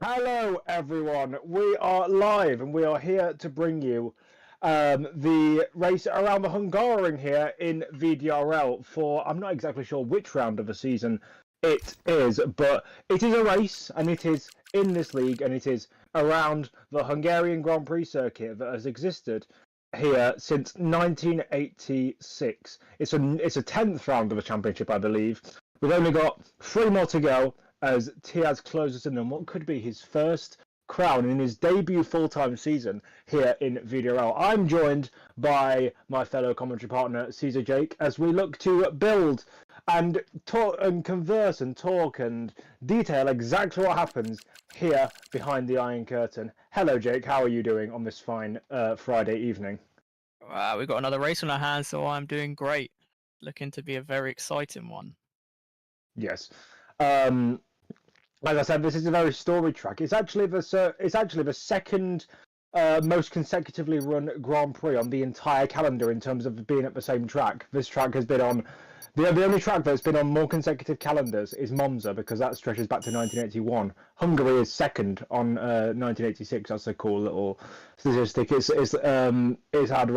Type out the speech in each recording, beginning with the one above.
Hello, everyone. We are live and we are here to bring you the race around the Hungaroring here in VDRL for, I'm not exactly sure which round of the season it is, but it is a race and it is in this league and it is around the Hungarian Grand Prix circuit that has existed here since 1986. It's a 10th round of the championship, I believe. We've only got 3 more to go as Tiaz closes in on what could be his first crown in his debut full-time season here in VDRL. I'm joined by my fellow commentary partner, Caesar Jake, as we look to build and talk and converse and talk and detail exactly what happens here behind the Iron Curtain. Hello, Jake. How are you doing on this fine Friday evening? We've got another race on our hands, so I'm doing great. Looking to be a very exciting one. Yes. As I said, this is a very storied track. It's actually the second most consecutively run Grand Prix on the entire calendar in terms of being at the same track. This track has been on the only track that's been on more consecutive calendars is Monza because that stretches back to 1981. Hungary is second on 1986. That's a cool little statistic. It's had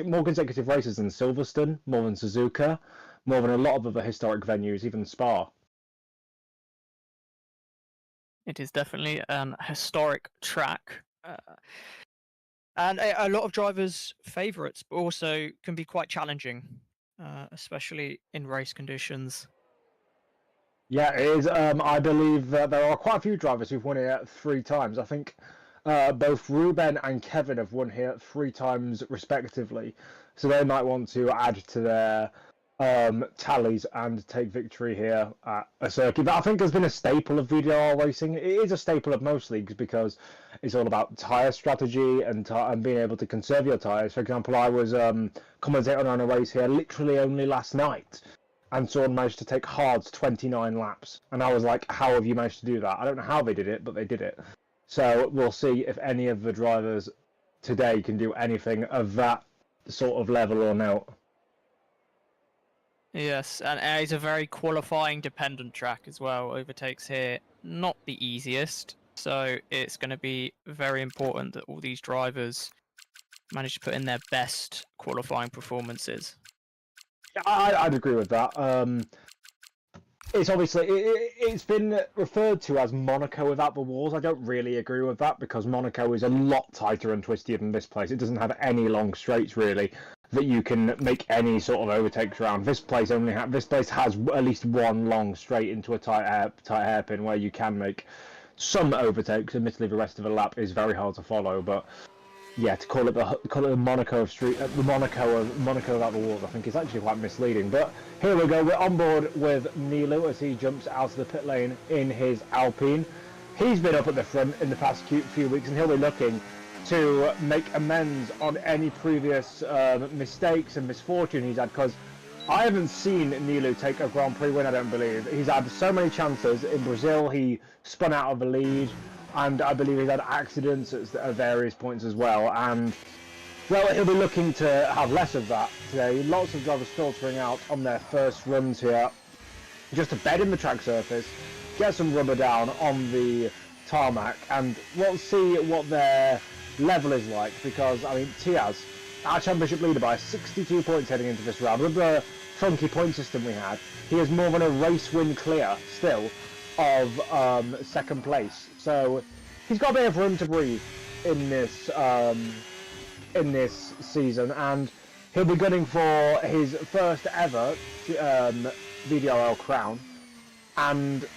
more consecutive races than Silverstone, more than Suzuka, more than a lot of other historic venues, even Spa. It is definitely an historic track. And a lot of drivers' favourites, but also can be quite challenging, especially in race conditions. Yeah, it is. I believe that there are quite a few drivers who've won here 3 times. I think both Ruben and Kevin have won here 3 times respectively. So they might want to add to their tallies and take victory here at a circuit that I think has been a staple of VDRL racing. It is a staple of most leagues because it's all about tyre strategy and being able to conserve your tyres. For example, I was commentating on a race here literally only last night, and someone managed to take hards 29 laps. And I was like, how have you managed to do that? I don't know how they did it, but they did it. So we'll see if any of the drivers today can do anything of that sort of level or not. Yes, and it's a very qualifying dependent track as well. Overtakes here, not the easiest. So it's going to be very important that all these drivers manage to put in their best qualifying performances. Yeah, I'd agree with that. It's obviously it's been referred to as Monaco without the walls. I don't really agree with that because Monaco is a lot tighter and twistier than this place. It doesn't have any long straights really that you can make any sort of overtakes around. This place has at least one long straight into a tight hairpin where you can make some overtakes. Admittedly, the rest of the lap is very hard to follow, but yeah, to call it the Monaco of street, the Monaco without the walls, I think is actually quite misleading. But here we go. We're on board with Nilu as he jumps out of the pit lane in his Alpine. He's been up at the front in the past few weeks, and he'll be looking to make amends on any previous mistakes and misfortune he's had. Because I haven't seen Nilu take a Grand Prix win. I don't believe he's had so many chances. In Brazil, he spun out of the lead. And I believe he's had accidents at various points as well. And, well, he'll be looking to have less of that today. Lots of drivers filtering out on their first runs here. Just to bed in the track surface, get some rubber down on the tarmac, and we'll see what their level is like. Because, I mean, Tiaz, our championship leader by 62 points heading into this round. With the funky point system we had, he is more than a race win clear still of second place. So he's got a bit of room to breathe in this season, and he'll be gunning for his first ever VDRL crown. And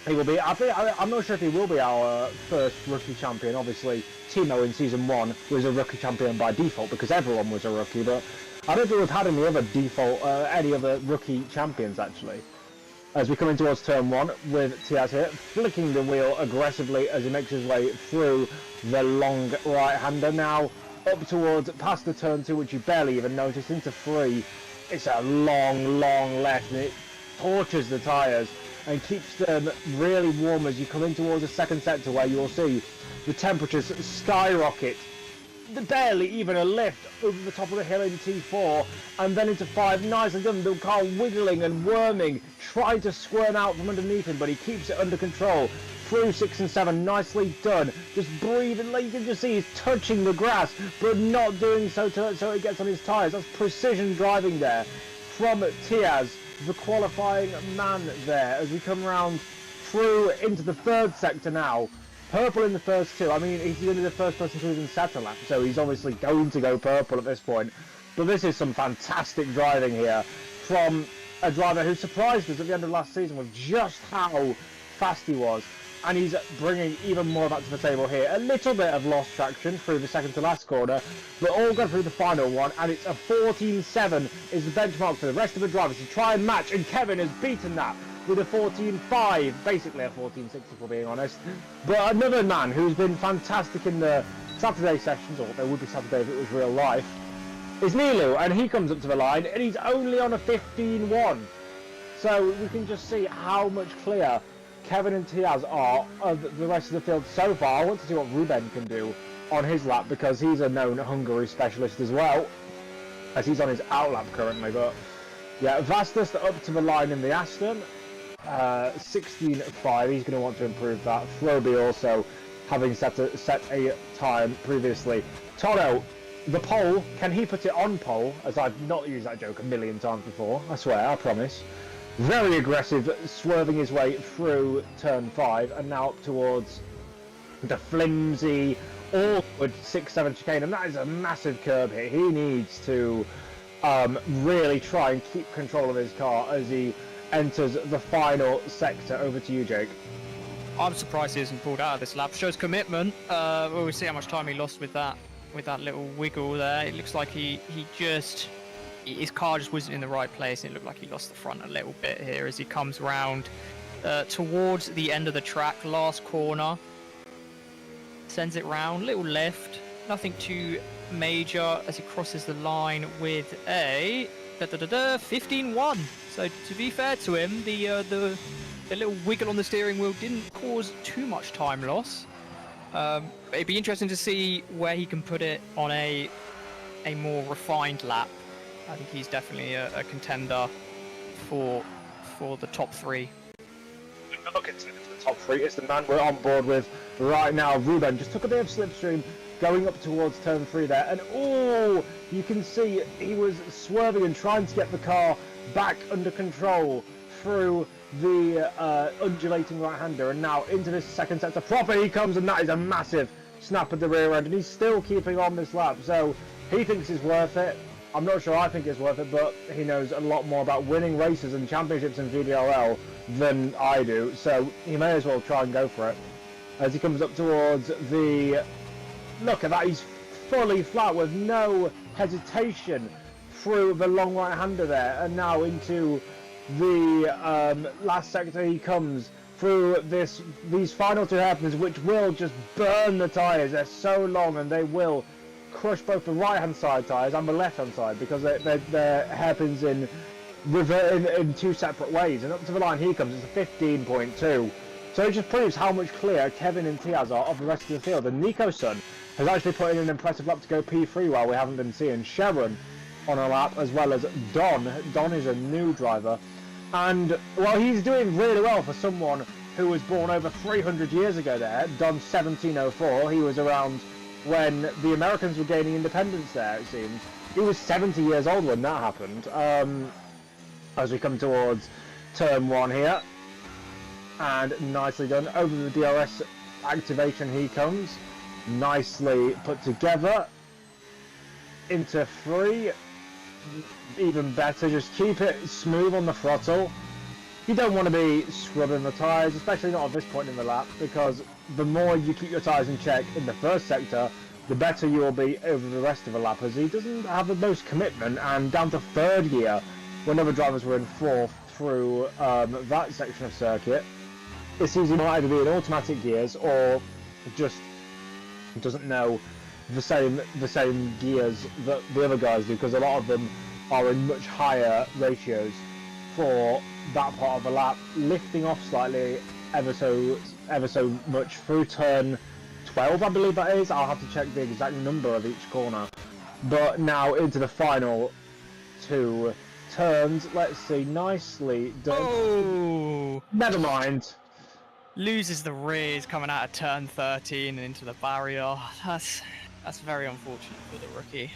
he will be. I'm not sure if he will be our first rookie champion. Obviously, Timo in season 1 was a rookie champion by default because everyone was a rookie. But I don't think we've had any other rookie champions actually. As we come in towards turn 1 with Tiaz here, flicking the wheel aggressively as he makes his way through the long right-hander. Now up towards past the turn 2, which you barely even noticed, into 3. It's a long left, and it tortures the tyres and keeps them really warm as you come in towards the second sector, where you'll see the temperatures skyrocket. Barely even a lift over the top of the hill in T4, and then into 5. Nicely done. The car wiggling and worming, trying to squirm out from underneath him, but he keeps it under control. through 6 and 7. Nicely done. Just breathing, like you can just see he's touching the grass, but not doing so so it gets on his tyres. That's precision driving there from Tiaz, the qualifying man there, as we come round through into the third sector now. Purple in the first two. I mean, he's going to be the first person to even set a lap, so he's obviously going to go purple at this point. But this is some fantastic driving here from a driver who surprised us at the end of last season with just how fast he was. And he's bringing even more of that to the table here. A little bit of lost traction through the second to last corner, but all go through the final one, and it's a 14.7 is the benchmark for the rest of the drivers to try and match, and Kevin has beaten that with a 14.5, basically a 14.6 if we're being honest. But another man who's been fantastic in the Saturday sessions, or there would be Saturday if it was real life, is Nilu, and he comes up to the line, and he's only on a 15.1. So we can just see how much clearer Kevin and Tiaz are of the rest of the field so far. I want to see what Ruben can do on his lap, because he's a known Hungary specialist as well, as he's on his out lap currently. But yeah, Vastus up to the line in the Aston, 16.5. He's going to want to improve that. Froby also having set a time previously. Toto, the pole, can he put it on pole? As I've not used that joke a million times before, I swear, I promise. Very aggressive, swerving his way through turn 5, and now up towards the flimsy, awkward 6-7 chicane, and that is a massive curb hit. He needs to really try and keep control of his car as he enters the final sector. Over to you, Jake. I'm surprised he isn't pulled out of this lap. Shows commitment. We'll see how much time he lost with that little wiggle there. It looks like his car just wasn't in the right place, and it looked like he lost the front a little bit here as he comes round towards the end of the track, last corner. Sends it round, little lift, nothing too major as he crosses the line with a 15.1. So to be fair to him, the little wiggle on the steering wheel didn't cause too much time loss. It'd be interesting to see where he can put it on a more refined lap. I think he's definitely a contender for the top 3. Look into the top 3. It's the man we're on board with right now. Ruben just took a bit of slipstream going up towards turn 3 there, and you can see he was swerving and trying to get the car back under control through the undulating right-hander, and now into this second sector proper he comes, and that is a massive snap at the rear end, and he's still keeping on this lap, so he thinks it's worth it. I'm not sure I think it's worth it, but he knows a lot more about winning races and championships in VDRL than I do, so he may as well try and go for it. As he comes up towards the... Look at that, he's fully flat with no hesitation through the long right-hander there, and now into the last sector he comes through these final 2 hairpins, which will just burn the tyres. They're so long, and they will crush both the right-hand side tyres and the left-hand side, because they're hairpins in 2 separate ways. And up to the line he comes, it's a 15.2. So it just proves how much clearer Kevin and Tiaz are of the rest of the field. And Nico's son has actually put in an impressive lap to go P3 while we haven't been seeing Sharon on a lap, as well as Don. Don is a new driver. And, well, he's doing really well for someone who was born over 300 years ago there. Don 1704, he was around when the Americans were gaining independence there, it seems. He was 70 years old when that happened. As we come towards turn 1 here. And nicely done. Over the DRS activation he comes. Nicely put together. Into 3. Even better, just keep it smooth on the throttle. You don't want to be scrubbing the tyres, especially not at this point in the lap, because the more you keep your tyres in check in the first sector, the better you will be over the rest of the lap, as he doesn't have the most commitment, and down to 3rd gear when other drivers were in 4th through that section of circuit. It seems he might either be in automatic gears or just doesn't know the same gears that the other guys do, because a lot of them are in much higher ratios for that part of the lap, lifting off slightly ever so much through turn 12, I believe that is. I'll have to check the exact number of each corner. But now into the final 2 turns. Let's see, nicely done. Oh! Never mind. loses the rears coming out of turn 13 and into the barrier. That's very unfortunate for the rookie.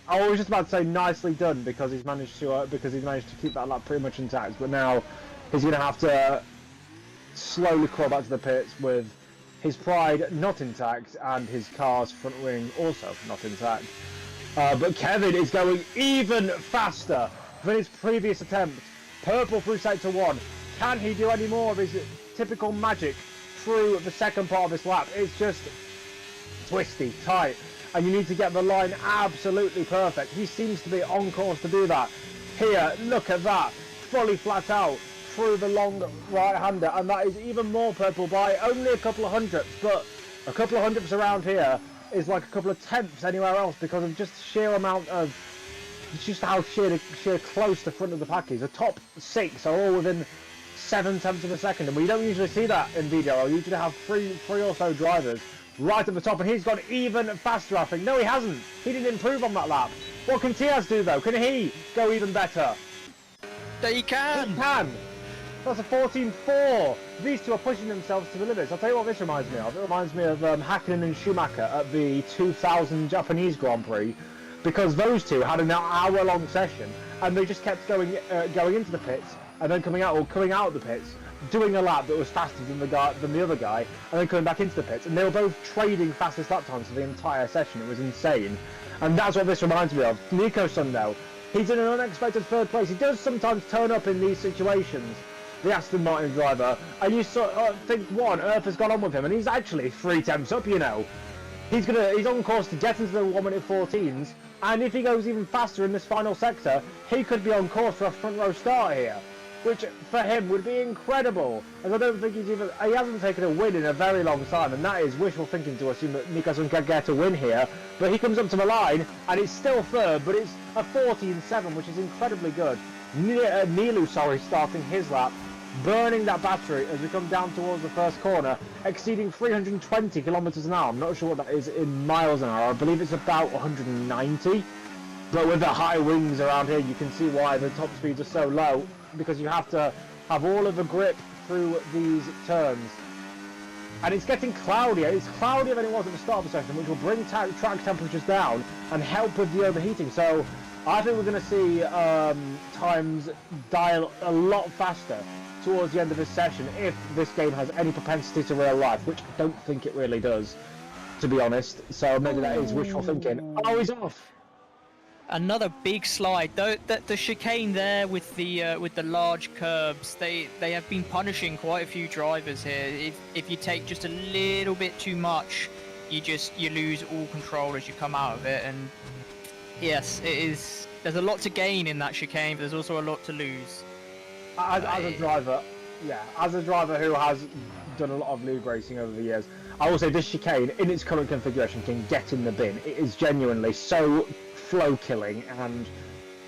I was just about to say nicely done because he's managed to keep that lap pretty much intact. But now he's going to have to slowly crawl back to the pits with his pride not intact and his car's front wing also not intact. But Kevin is going even faster than his previous attempt. Purple through sector 1. Can he do any more of his typical magic through the second part of this lap? It's just twisty, tight, and you need to get the line absolutely perfect. He seems to be on course to do that. Here, look at that. Fully flat out through the long right-hander, and that is even more purple by only a couple of hundredths, but a couple of hundredths around here is like a couple of tenths anywhere else because of just sheer amount of just how sheer close the front of the pack is. The top 6 are all within 7 tenths of a second, and we don't usually see that in VDRL. You usually have three or so drivers right at the top, and he's gone even faster, I think. No, he hasn't. He didn't improve on that lap. What can Tiaz do, though? Can he go even better? He can! He can! That's a 14.4. These two are pushing themselves to the limits. I'll tell you what this reminds me of. It reminds me of Hakkinen and Schumacher at the 2000 Japanese Grand Prix, because those two had an hour-long session, and they just kept going into the pits, and then coming out of the pits, doing a lap that was faster than the other guy, and then coming back into the pits, and they were both trading fastest lap times for the entire session. It was insane, and that's what this reminds me of. Nico Sunday, he's in an unexpected third place. He does sometimes turn up in these situations, the Aston Martin driver, and you think Earth has gone on with him, and he's actually 3 tenths up. You know, he's on course to get into the 1:14s, and if he goes even faster in this final sector, he could be on course for a front row start here, which for him would be incredible, as I don't think he hasn't taken a win in a very long time, and that is wishful thinking to assume that Nico can get a win here. But he comes up to the line, and it's still third, but it's a 14.7, which is incredibly good. Nilu, starting his lap, burning that battery as we come down towards the first corner, exceeding 320 kilometers an hour. I'm not sure what that is in miles an hour. I believe it's about 190, but with the high wings around here, you can see why the top speeds are so low, because you have to have all of the grip through these turns. And it's getting cloudier. It's cloudier than it was at the start of the session, which will bring track temperatures down and help with the overheating. So I think we're going to see times dial a lot faster towards the end of this session if this game has any propensity to real life, which I don't think it really does, to be honest. So maybe that is wishful thinking. Oh, he's off. Another big slide. Though the chicane there with the large curbs, they have been punishing quite a few drivers here. If you take just a little bit too much, you lose all control as you come out of it. And yes, it is. There's a lot to gain in that chicane, but there's also a lot to lose. As a driver who has done a lot of lube racing over the years, I will say this chicane in its current configuration can get in the bin. It is genuinely so flow killing, and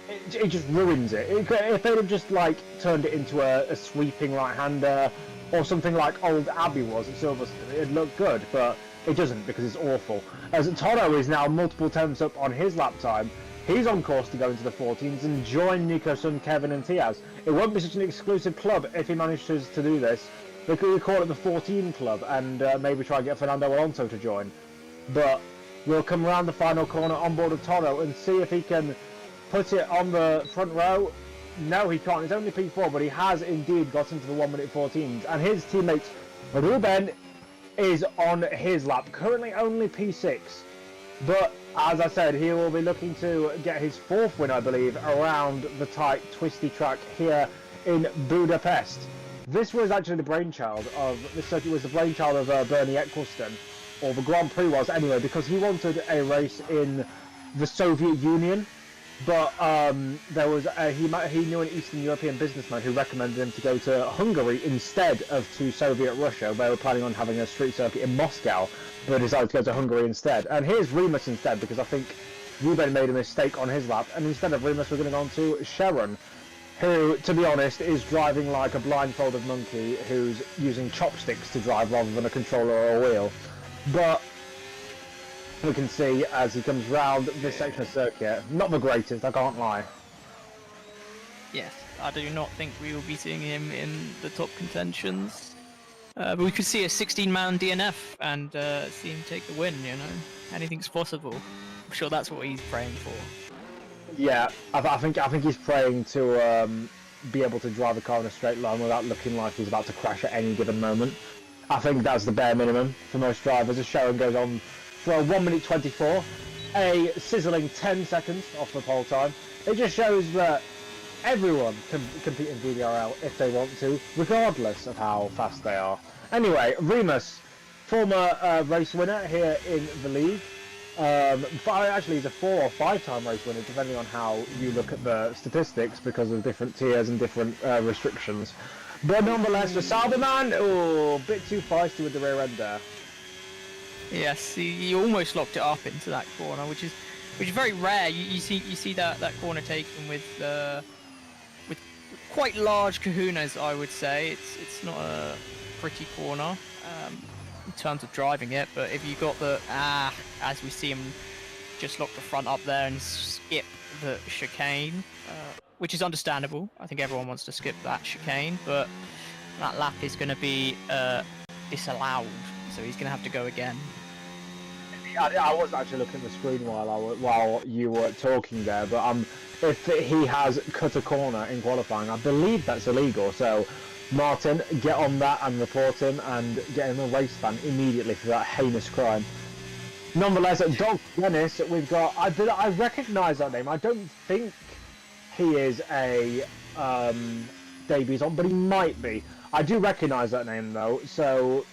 it just ruins it. If they'd have just like turned it into a sweeping right-hander or something like old Abbey was at Silverstone, it'd look good, but it doesn't because it's awful. As Toto is now multiple tenths up on his lap time, he's on course to go into the 14s and join Nico, Sun, Kevin and Tiaz. It won't be such an exclusive club if he manages to do this. We could call it the 14 club and maybe try and get Fernando Alonso to join. But we'll come around the final corner on board of Toro and see if he can put it on the front row. No, he can't. He's only P4, but he has indeed got into the 1:14s. And his teammate, Ruben, is on his lap, currently only P6. But as I said, he will be looking to get his 4th win, I believe, around the tight, twisty track here in Budapest. This was actually the brainchild of this circuit. Was the brainchild of Bernie Eccleston, or the Grand Prix was anyway, because he wanted a race in the Soviet Union, but there was he knew an Eastern European businessman who recommended him to go to Hungary instead of to Soviet Russia. They were planning on having a street circuit in Moscow, but decided to go to Hungary instead. And here's Remus instead, because I think Ruben made a mistake on his lap, and instead of Remus we're going to go on to Sharon, who, to be honest, is driving like a blindfolded monkey who's using chopsticks to drive rather than a controller or a wheel. But we can see as he comes round this section of circuit, not the greatest, I can't lie. Yes, I do not think we will be seeing him in the top contentions. But we could see a 16-man DNF and see him take the win. Anything's possible. I'm sure that's what he's praying for. Yeah, I think he's praying to be able to drive a car in a straight line without looking like he's about to crash at any given moment. I think that's the bare minimum for most drivers. The showing goes on for a 1 minute 24, a sizzling 10 seconds off the pole time. It just shows that everyone can compete in VDRL if they want to, regardless of how fast they are. Anyway, Remus, former race winner here in the league. Actually, he's a 4 or 5 time race winner, depending on how you look at the statistics, because of different tiers and different restrictions. But nonetheless, the Sauberman, a bit too feisty with the rear end there. Yes, he almost locked it up into that corner, which is very rare. You see that corner taken with quite large kahunas, I would say. It's not a pretty corner in terms of driving it, but if you got the as we see him just lock the front up there and skip the chicane, which is understandable. I think everyone wants to skip that chicane, but that lap is going to be disallowed, so he's going to have to go again. I was actually looking at the screen while you were talking there, but if he has cut a corner in qualifying, I believe that's illegal. So, Martin, get on that and report him and get him a race ban immediately for that heinous crime. Nonetheless, at Dr. Dennis, we've got. I recognise that name. I don't think he is a debutant, but he might be. I do recognise that name though, so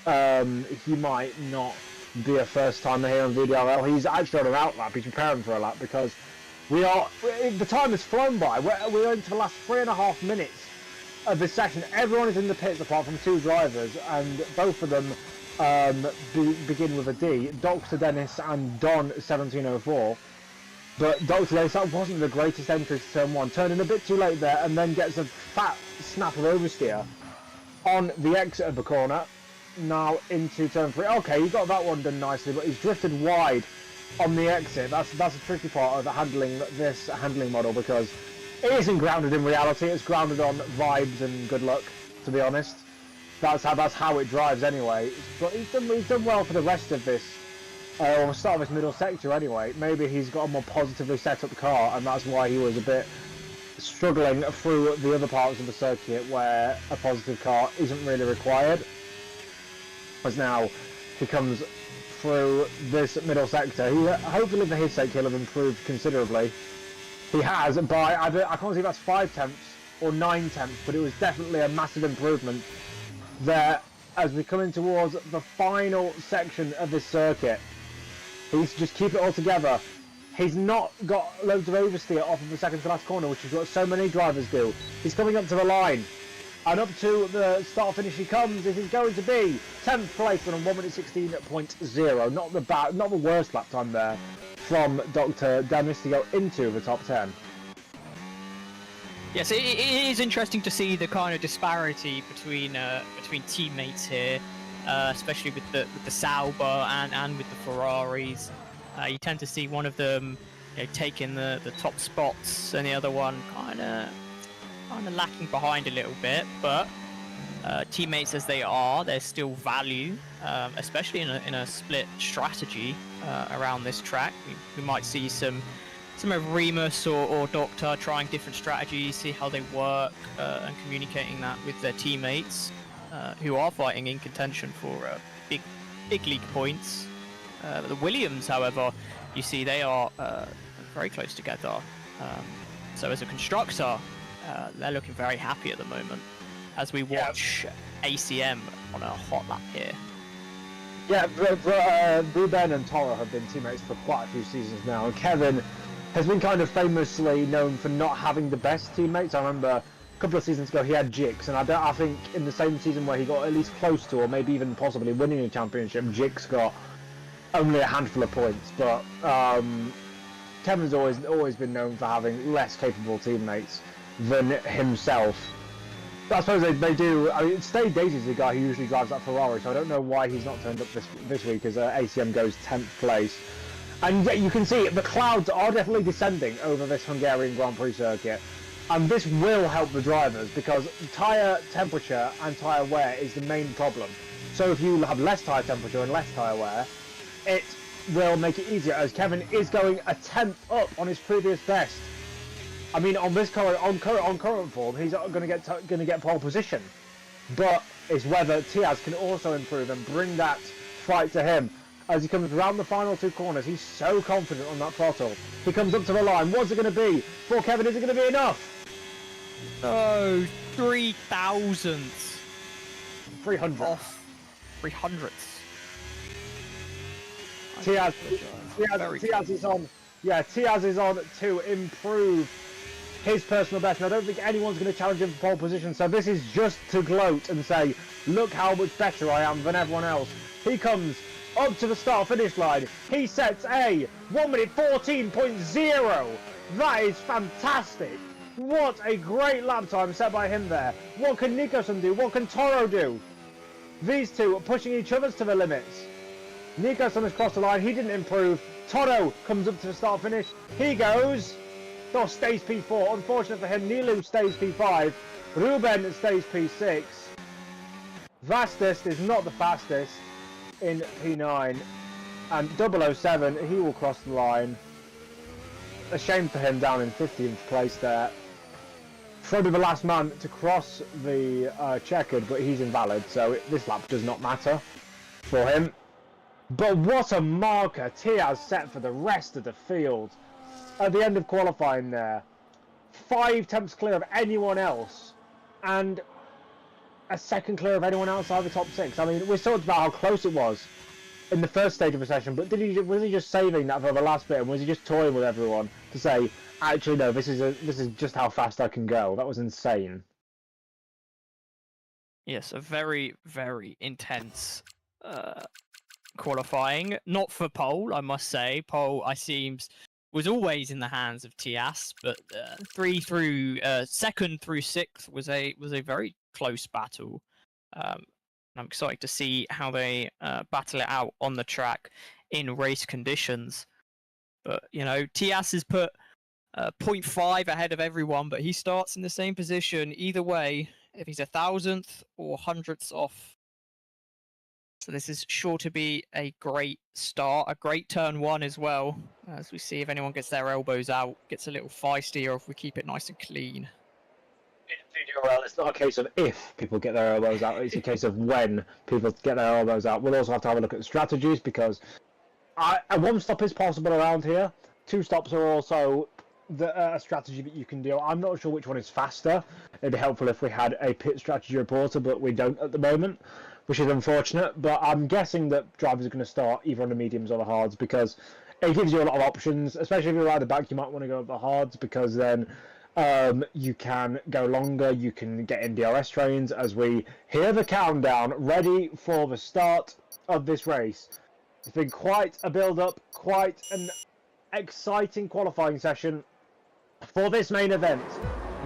he might not be a first timer here on VDRL. He's actually on an out lap. He's preparing for a lap because the time has flown by. We're into the last 3.5 minutes of this session. Everyone is in the pits apart from 2 drivers, and both of them begin with a D. Dr. Dennis and Don 1704. But Dr. Dennis, that wasn't the greatest entry to turn 1. Turned in a bit too late there, and then gets a fat snap of oversteer on the exit of the corner. Now into turn 3. Okay, he got that one done nicely, but he's drifted wide on the exit. That's a tricky part of handling this handling model, because it isn't grounded in reality. It's grounded on vibes and good luck, to be honest. That's how it drives anyway. But he's done well for the rest of this, or start of this middle sector anyway. Maybe he's got a more positively set up car, and that's why he was a bit struggling through the other parts of the circuit where a positive car isn't really required. As now he comes through this middle sector, hopefully for his sake he'll have improved considerably. He has by, I can't see if that's 5 tenths or 9 tenths, but it was definitely a massive improvement there as we come in towards the final section of this circuit. He's just keep it all together. He's not got loads of oversteer off of the second to last corner, which is what so many drivers do. He's coming up to the line. And up to the start finish he comes. It is going to be 10th place on 1 minute 16.0. Not the worst lap time there from Dr. Dennis to go into the top 10. Yes, it is interesting to see the kind of disparity between teammates here, especially with the Sauber and with the Ferraris. You tend to see one of them taking the top spots, and the other one kind of lacking behind a little bit, but teammates as they are, there's still value, especially in a split strategy around this track. We might see some of Remus or Doctor trying different strategies, see how they work, and communicating that with their teammates who are fighting in contention for big league points. The Williams, however, you see they are very close together. So as a constructor, they're looking very happy at the moment as we watch ACM on a hot lap here. Yeah, Ruben and Toro have been teammates for quite a few seasons now, and Kevin has been kind of famously known for not having the best teammates. I remember a couple of seasons ago he had Jix, and I think in the same season where he got at least close to, or maybe even possibly winning a championship, Jix got only a handful of points. But Kevin's always been known for having less capable teammates than himself. But I suppose they do. I mean, Stay Daisy's the guy who usually drives that Ferrari, so I don't know why he's not turned up this week, as ACM goes 10th place. And yet you can see the clouds are definitely descending over this Hungarian Grand Prix circuit. And this will help the drivers because tyre temperature and tyre wear is the main problem. So if you have less tyre temperature and less tyre wear, it will make it easier, as Kevin is going a tenth up on his previous best. I mean, on this current form, he's going to get pole position, but it's whether Tiaz can also improve and bring that fight to him. As he comes around the final two corners, he's so confident on that throttle. He comes up to the line. What's it going to be for Kevin? Is it going to be enough? Oh, 3 thousandths. 300. Off 300ths. Tiaz is on. Yeah, Tiaz is on to improve his personal best. And I don't think anyone's going to challenge him for pole position. So this is just to gloat and say, look how much better I am than everyone else. He comes up to the start-finish line. He sets a 1 minute 14.0. That is fantastic. What a great lap time set by him there. What can Nicholson do? What can Toro do? These two are pushing each other to the limits. Nicholson has crossed the line. He didn't improve. Toro comes up to the start-finish. He goes. Oh, stays P4. Unfortunate for him, Nilu stays P5. Ruben stays P6. Fastest is not the fastest in P9. And 007, he will cross the line. A shame for him down in 15th place there. Probably the last man to cross the checkered, but he's invalid, so this lap does not matter for him. But what a marker Tiaz set for the rest of the field. At the end of qualifying there, 5 tenths clear of anyone else, and a second clear of anyone outside the top 6. I mean, we talked about how close it was in the first stage of the session, but was he just saving that for the last bit, and was he just toying with everyone to say, actually no, this is just how fast I can go? That was insane. Yes, a very, very intense qualifying. Not for pole, I must say. Pole, was always in the hands of Tias, but second through 6th was a very close battle. I'm excited to see how they battle it out on the track in race conditions. But, you know, Tias has put 0.5 ahead of everyone, but he starts in the same position either way, if he's 1,000th or 100ths off. So this is sure to be a great start, a great turn 1 as well, as we see if anyone gets their elbows out, gets a little feisty, or if we keep it nice and clean. In VDRL, it's not a case of if people get their elbows out, it's a case of when people get their elbows out. We'll also have to have a look at strategies, because a 1 stop is possible around here. 2 stops are also a strategy that you can do. I'm not sure which one is faster. It'd be helpful if we had a pit strategy reporter, but we don't at the moment, which is unfortunate. But I'm guessing that drivers are going to start either on the mediums or the hards, because it gives you a lot of options. Especially if you're at the back, you might want to go with the hards, because then you can go longer, you can get in DRS trains, as we hear the countdown ready for the start of this race. It's been quite a build-up, quite an exciting qualifying session for this main event.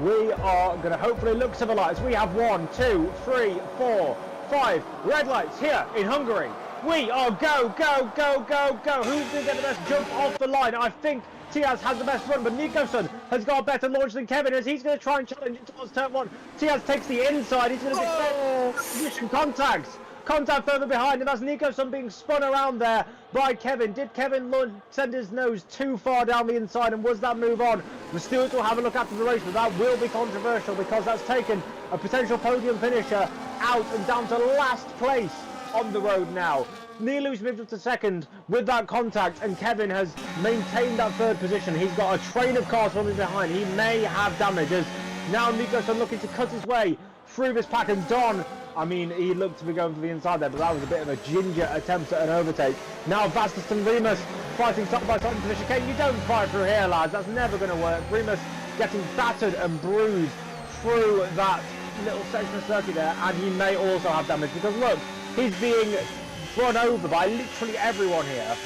We are going to hopefully look to the lights. We have 1, 2, 3, 4, 5 red lights here in Hungary. We are go, go, go, go, go. Who's going to get the best jump off the line? I think Tiaz has the best run, but Nicholson has got a better launch than Kevin, as he's going to try and challenge it towards turn 1. Tiaz takes the inside. He's going to get position contacts. Contact further behind, and that's Nicholson being spun around there by Kevin. Did Kevin send his nose too far down the inside, and was that move on? The stewards will have a look after the race, but that will be controversial, because that's taken a potential podium finisher out and down to last place on the road now. Nilu's moved up to second with that contact, and Kevin has maintained that 3rd position. He's got a train of cars coming behind. He may have damage, as now Nicholson looking to cut his way through this pack, and Don, I mean, he looked to be going for the inside there, but that was a bit of a ginger attempt at an overtake. Now Vastus and Remus fighting side by side into the chicane. You don't fight through here, lads. That's never going to work. Remus getting battered and bruised through that little section of circuit there, and he may also have damage, because look, he's being run over by literally everyone here.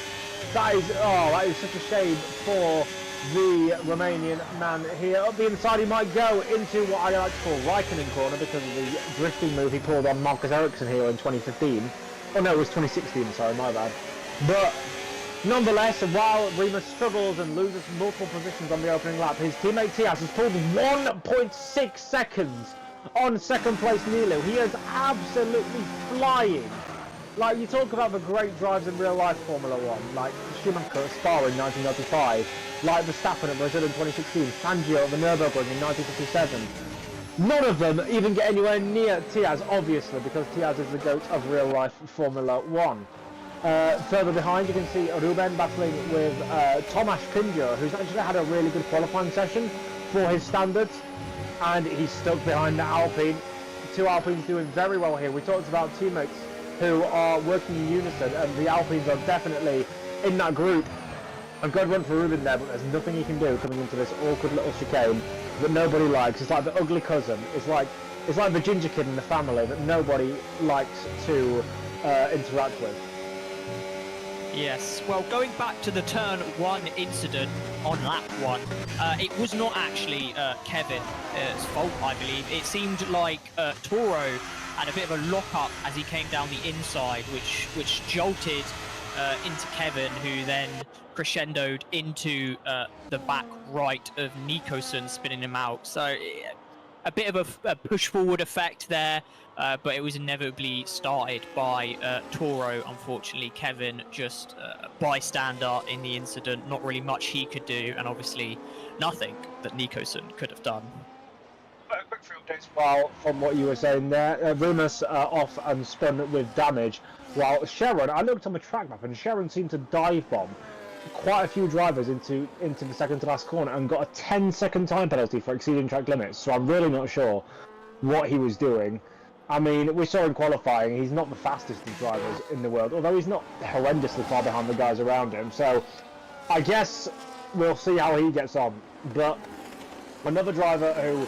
That is such a shame for the Romanian man here. Up the inside, he might go into what I like to call Raikkonen corner, because of the drifting move he pulled on Marcus Ericsson here in 2015. Oh no, it was 2016, sorry, my bad. But Nonetheless, while Remus struggles and loses multiple positions on the opening lap, his teammate Tiaz has pulled 1.6 seconds on second place Nilu. He is absolutely flying. Like, you talk about the great drives in real life Formula 1, like Schumacher at Spa in 1995, like Verstappen at Brazil in 2016, Fangio at the Nürburgring in 1957. None of them even get anywhere near Tiaz, obviously, because Tiaz is the GOAT of real life Formula 1. Further behind, you can see Ruben battling with Tomasz Pinjo, who's actually had a really good qualifying session for his standards, and he's stuck behind the Alpine. Two Alpines doing very well here. We talked about teammates who are working in unison, and the Alpines are definitely in that group. A good run for Ruben there, but there's nothing he can do coming into this awkward little chicane that nobody likes. It's like the ugly cousin. It's like the ginger kid in the family that nobody likes to interact with. Yes, well, going back to the turn 1 incident on lap 1, it was not actually Kevin's fault, I believe. It seemed like Toro had a bit of a lock-up as he came down the inside, which jolted into Kevin, who then crescendoed into the back right of Nikoson, spinning him out. So a bit of a push-forward effect there. But it was inevitably started by Toro. Unfortunately, Kevin just a bystander in the incident, not really much he could do, and obviously nothing that Nikoson could have done. A quick few updates while from what you were saying there. Remus off and spun with damage, while Sharon, I looked on the track map and Sharon seemed to dive bomb quite a few drivers into the second to last corner and got a 10-second time penalty for exceeding track limits. So I'm really not sure what he was doing. I mean, we saw in qualifying, he's not the fastest of drivers in the world, although he's not horrendously far behind the guys around him. So I guess we'll see how he gets on. But another driver who,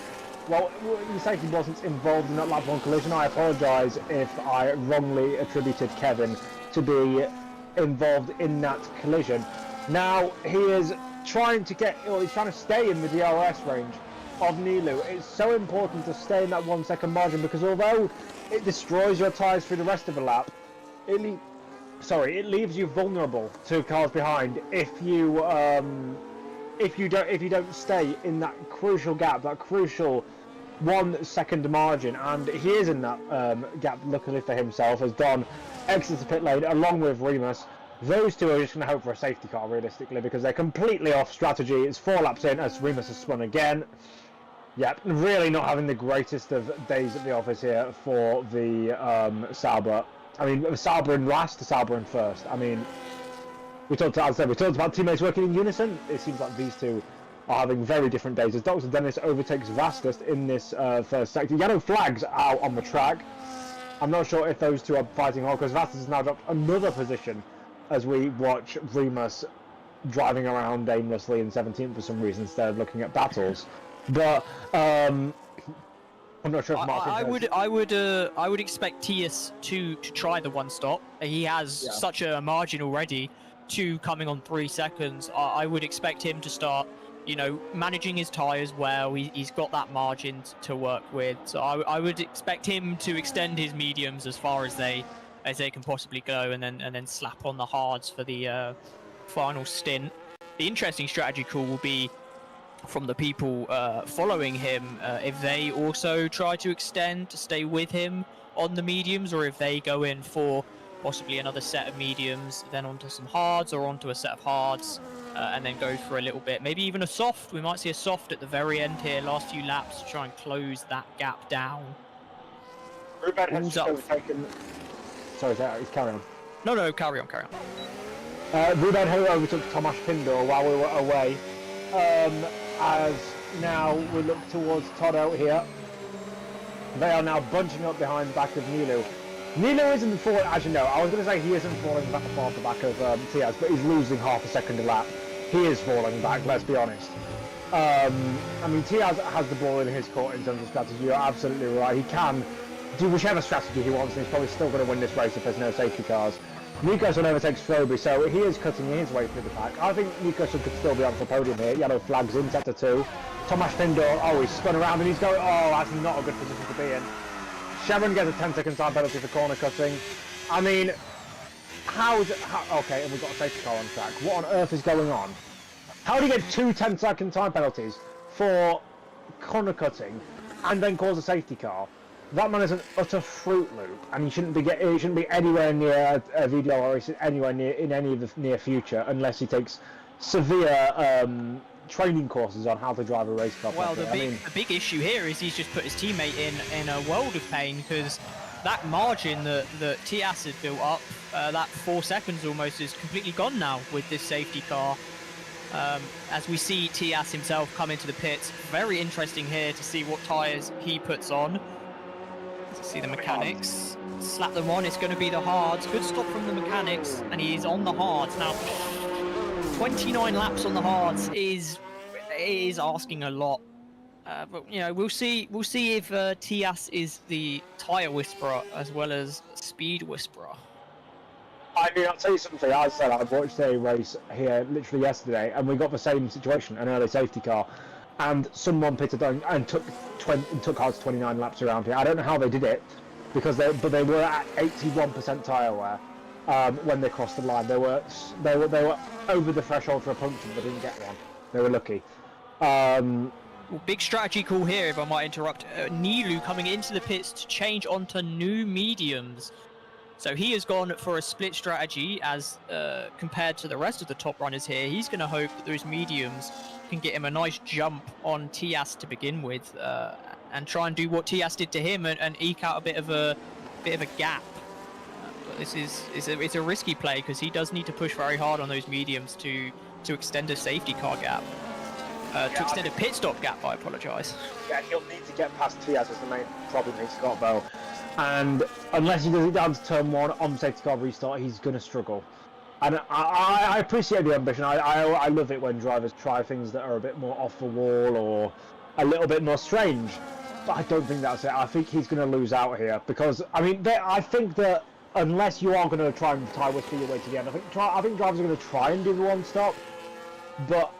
well, you say he wasn't involved in that lap 1 collision. I apologise if I wrongly attributed Kevin to be involved in that collision. Now, he is trying to stay in the DRS range of Nilu. It's so important to stay in that 1 second margin, because although it destroys your tyres through the rest of the lap, it leaves you vulnerable to cars behind if you don't stay in that crucial gap, that crucial 1 second margin. And he is in that gap, luckily for himself, as Don exits the pit lane along with Remus. Those two are just going to hope for a safety car, realistically, because they're completely off strategy. It's 4 laps in as Remus has spun again. Yep, really not having the greatest of days at the office here for the Sauber. I mean, Sauber in last, Sauber in first. I mean, we talked about teammates working in unison. It seems like these two are having very different days, as Dr. Dennis overtakes Vastus in this first sector. Yellow flags out on the track. I'm not sure if those two are fighting hard, because Vastus has now dropped another position as we watch Remus driving around aimlessly in 17th for some reason instead of looking at battles. But I'm not sure if Martin I would expect Tias to try the 1 stop. He has such a margin already, 2 coming on 3 seconds. I would expect him to start, managing his tyres well. He's got that margin to work with. So I would expect him to extend his mediums as far as they can possibly go, and then slap on the hards for the final stint. The interesting strategy call will be from the people following him, if they also try to extend to stay with him on the mediums, or if they go in for possibly another set of mediums, then onto some hards, or onto a set of hards, and then go for a little bit, maybe even a soft. We might see a soft at the very end here, last few laps, to try and close that gap down. Ruben has just overtaken... Sorry, he's carrying on. No, carry on. Ruben who overtook Tomasz Pindor while we were away. As now we look towards Toto here. They are now bunching up behind the back of Nilu. Nilu isn't falling, as you know, I was going to say he isn't falling back far off the back of Tiaz, but he's losing half a second a lap. He is falling back, let's be honest. I mean, Tiaz has the ball in his court in terms of strategy. You're absolutely right. He can do whichever strategy he wants, and he's probably still going to win this race if there's no safety cars. Nikoson overtakes Froby, so he is cutting his way through the pack. I think Nikoson could still be on the podium here. Yellow flags in sector 2. Tomasz Pindor, he's spun around and he's going, that's not a good position to be in. Sharon gets a 10-second time penalty for corner cutting. I mean, Okay, and we've got a safety car on track. What on earth is going on? How do you get 2 10-second time penalties for corner cutting and then cause a safety car? That man is an utter Fruit Loop, and he shouldn't be anywhere near a VDRL or anywhere near in any of the near future unless he takes severe training courses on how to drive a race car. Well, the big issue here is he's just put his teammate in a world of pain, because that margin that Tias had built up, that 4 seconds almost, is completely gone now with this safety car. As we see Tias himself come into the pits, very interesting here to see what tyres he puts on. Let's see the mechanics. Slap them on, it's going to be the hards. Good stop from the mechanics, and he is on the hards. Now, 29 laps on the hards is asking a lot. But you know, we'll see if Tias is the tyre whisperer as well as speed whisperer. I mean, I'll tell you something. I said I watched a race here literally yesterday, and we got the same situation, an early safety car, and someone pitted on and took hards 29 laps around here. I don't know how they did it, because they were at 81% tyre wear when they crossed the line. They were over the threshold for a puncture, but they didn't get one. They were lucky. Well, big strategy call here, if I might interrupt. Nilu coming into the pits to change onto new mediums. So he has gone for a split strategy as compared to the rest of the top runners here. He's going to hope that those mediums can get him a nice jump on Tias to begin with, and try and do what Tias did to him and eke out a bit of a gap. But this it's a risky play, because he does need to push very hard on those mediums to extend a safety car gap. To extend a pit stop gap, I apologise. Yeah, he'll need to get past Tias is the main problem he's got, though. And unless he does it down to turn 1 on the safety car restart, he's going to struggle. And I appreciate the ambition. I love it when drivers try things that are a bit more off the wall or a little bit more strange. But I don't think that's it. I think he's going to lose out here, because, I mean, I think that unless you are going to try and tie whisper your way to the end, I think drivers are going to try and do the 1-stop. But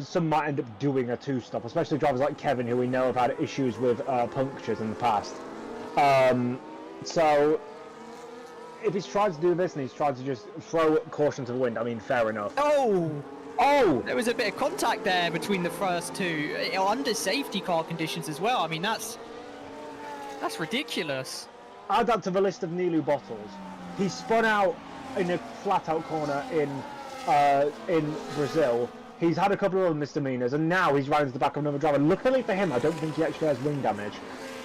some might end up doing a 2-stop, especially drivers like Kevin, who we know have had issues with punctures in the past. So if he's tried to do this and he's tried to just throw caution to the wind, I mean, fair enough. Oh! There was a bit of contact there between the first two, under safety car conditions as well. I mean, that's ridiculous. Add that to the list of Nilu bottles. He spun out in a flat-out corner in Brazil. He's had a couple of other misdemeanors, and now he's round to the back of another driver. Luckily for him, I don't think he actually has wing damage.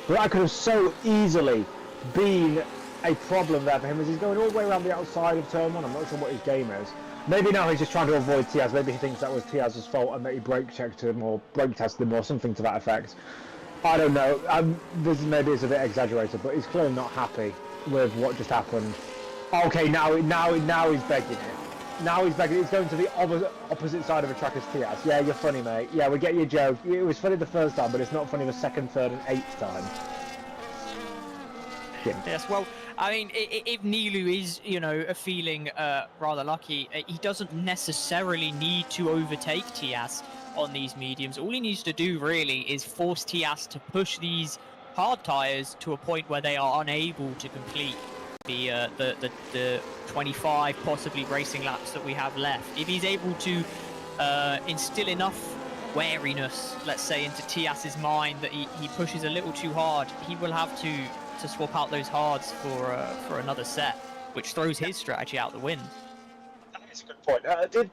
But that could have so easily been a problem there for him, as he's going all the way around the outside of turn 1. I'm not sure what his game is. Maybe now he's just trying to avoid Tias. Maybe he thinks that was Tias's fault and that he brake tested him or something to that effect. I don't know. Maybe it's a bit exaggerated, but he's clearly not happy with what just happened. Okay, now he's begging it. Now he's begging. He's going to the opposite side of the track as Tias. Yeah, you're funny, mate. Yeah, we get your joke. It was funny the first time, but it's not funny the second, third, and 8th time. Yeah. Yes, well, I mean, if Nilu is, feeling rather lucky, he doesn't necessarily need to overtake Tias on these mediums. All he needs to do, really, is force Tias to push these hard tyres to a point where they are unable to complete the 25 possibly racing laps that we have left. If he's able to instill enough wariness, let's say, into Tias's mind that he pushes a little too hard, he will have to swap out those hards for another set, which throws his strategy out the wind. That is a good point.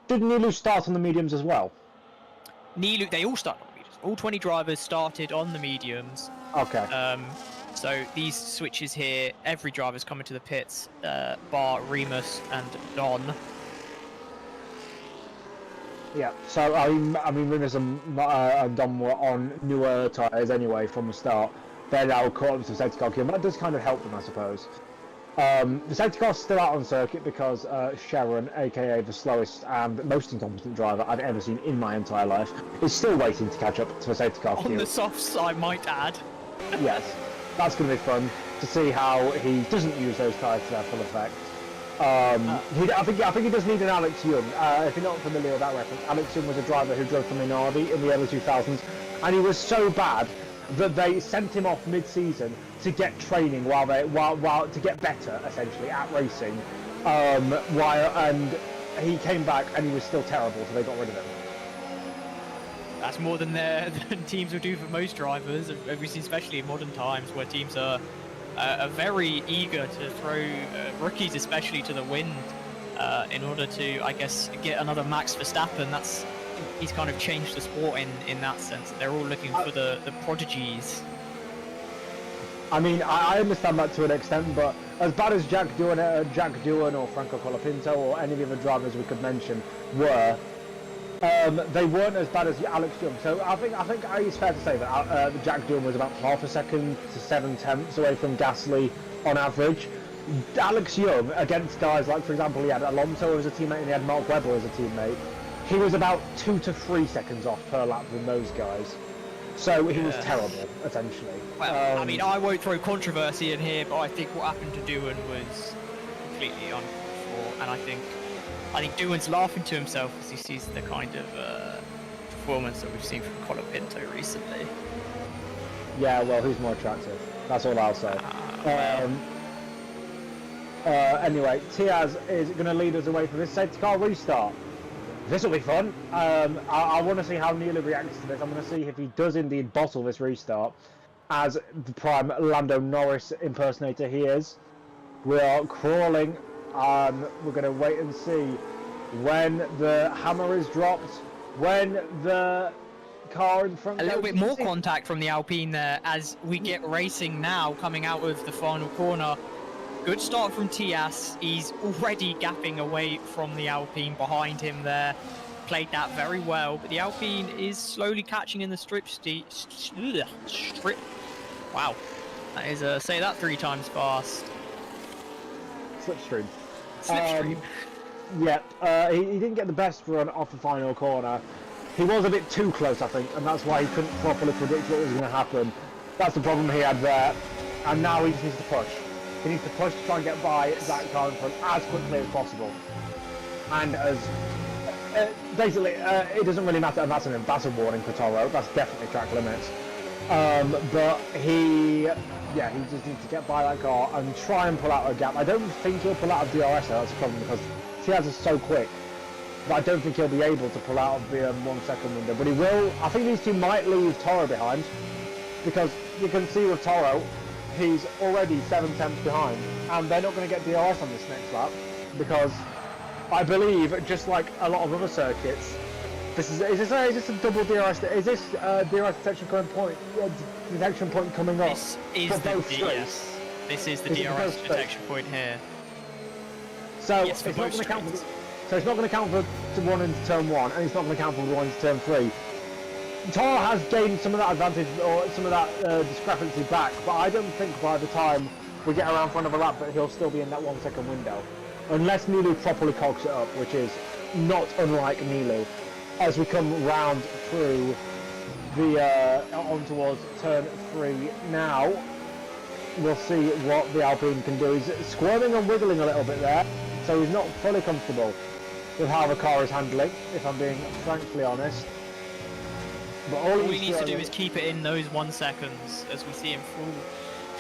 Did Nilu start on the mediums as well? Nilu, they all started on the mediums. All 20 drivers started on the mediums. Okay. So these switches here, every driver's coming to the pits, bar Remus and Don. Yeah, so I mean Remus and Don were on newer tyres anyway from the start. They're now caught up to the safety car queue, and that does kind of help them, I suppose. The safety car's still out on circuit because Sharon, aka the slowest and most incompetent driver I've ever seen in my entire life, is still waiting to catch up to the safety car queue. On the softs, I might add. Yes, that's going to be fun to see how he doesn't use those tyres to their full effect. I think he does need an Alex Young. If you're not familiar with that reference, Alex Young was a driver who drove for Minardi in the early 2000s, and he was so bad that they sent him off mid-season to get training while to get better essentially at racing, And he came back and he was still terrible, so they got rid of him. That's more than than teams will do for most drivers, especially in modern times, where teams are very eager to throw rookies, especially to the wind, in order to, I guess, get another Max Verstappen. He's kind of changed the sport in that sense. They're all looking for the prodigies. I mean, I understand that to an extent, but as bad as Jack Doohan or Franco Colapinto or any of the other drivers we could mention were, they weren't as bad as Alex Young. So I think it's fair to say that Jack Doohan was about half a second to 7/10 away from Gasly on average. Alex Young, against guys like, for example, he had Alonso as a teammate and he had Mark Webber as a teammate, he was about 2 to 3 seconds off per lap than those guys. So he was terrible, essentially. Well, I mean, I won't throw controversy in here, but I think what happened to Doohan was completely uncalled for, and I think Doohan's laughing to himself as he sees the kind of performance that we've seen from Colapinto recently. Yeah, well, who's more attractive? That's all I'll say. Anyway, Tiaz is going to lead us away from this safety car restart. This will be fun. I want to see how Neela reacts to this. I'm going to see if he does indeed bottle this restart as the prime Lando Norris impersonator he is. We are crawling. We're going to wait and see when the hammer is dropped, when the car in front. A little bit more contact from the Alpine there as we get racing now coming out of the final corner. Good start from Tias. He's already gapping away from the Alpine behind him there. Played that very well, but the Alpine is slowly catching in the strip. Wow. That is, say that 3 times fast. Slipstream. Slipstream. He didn't get the best run off the final corner. He was a bit too close, I think, and that's why he couldn't properly predict what was going to happen. That's the problem he had there. And now he just needs to push. He needs to push to try and get by that car in front as quickly as possible. And as... basically, it doesn't really matter, and that's a warning for Toro. That's definitely track limits. But he just needs to get by that car and try and pull out a gap. I don't think he'll pull out of DRS though, that's a problem, because Tiaz is so quick. But I don't think he'll be able to pull out of the 1 second window. But he will. I think these two might leave Toro behind, because you can see with Toro, he's already 7/10 behind, and they're not going to get DRS on this next lap, because I believe, just like a lot of other circuits, is this a double DRS? Is this DRS detection point coming up? This is This is the DRS detection point here. So yes, it's not going to count for. So it's not going to count for one into turn 1, and it's not going to count for one into turn 3. Toro has gained some of that advantage or some of that discrepancy back, but I don't think by the time we get around front of a lap that he'll still be in that 1 second window, unless Nilu properly cogs it up, which is not unlike Nilu. As we come round through the on towards turn 3 now, we'll see what the Alpine can do. He's squirming and wiggling a little bit there, so he's not fully comfortable with how the car is handling, if I'm being frankly honest. But all we need to do is keep it in those 1 seconds as we see him fall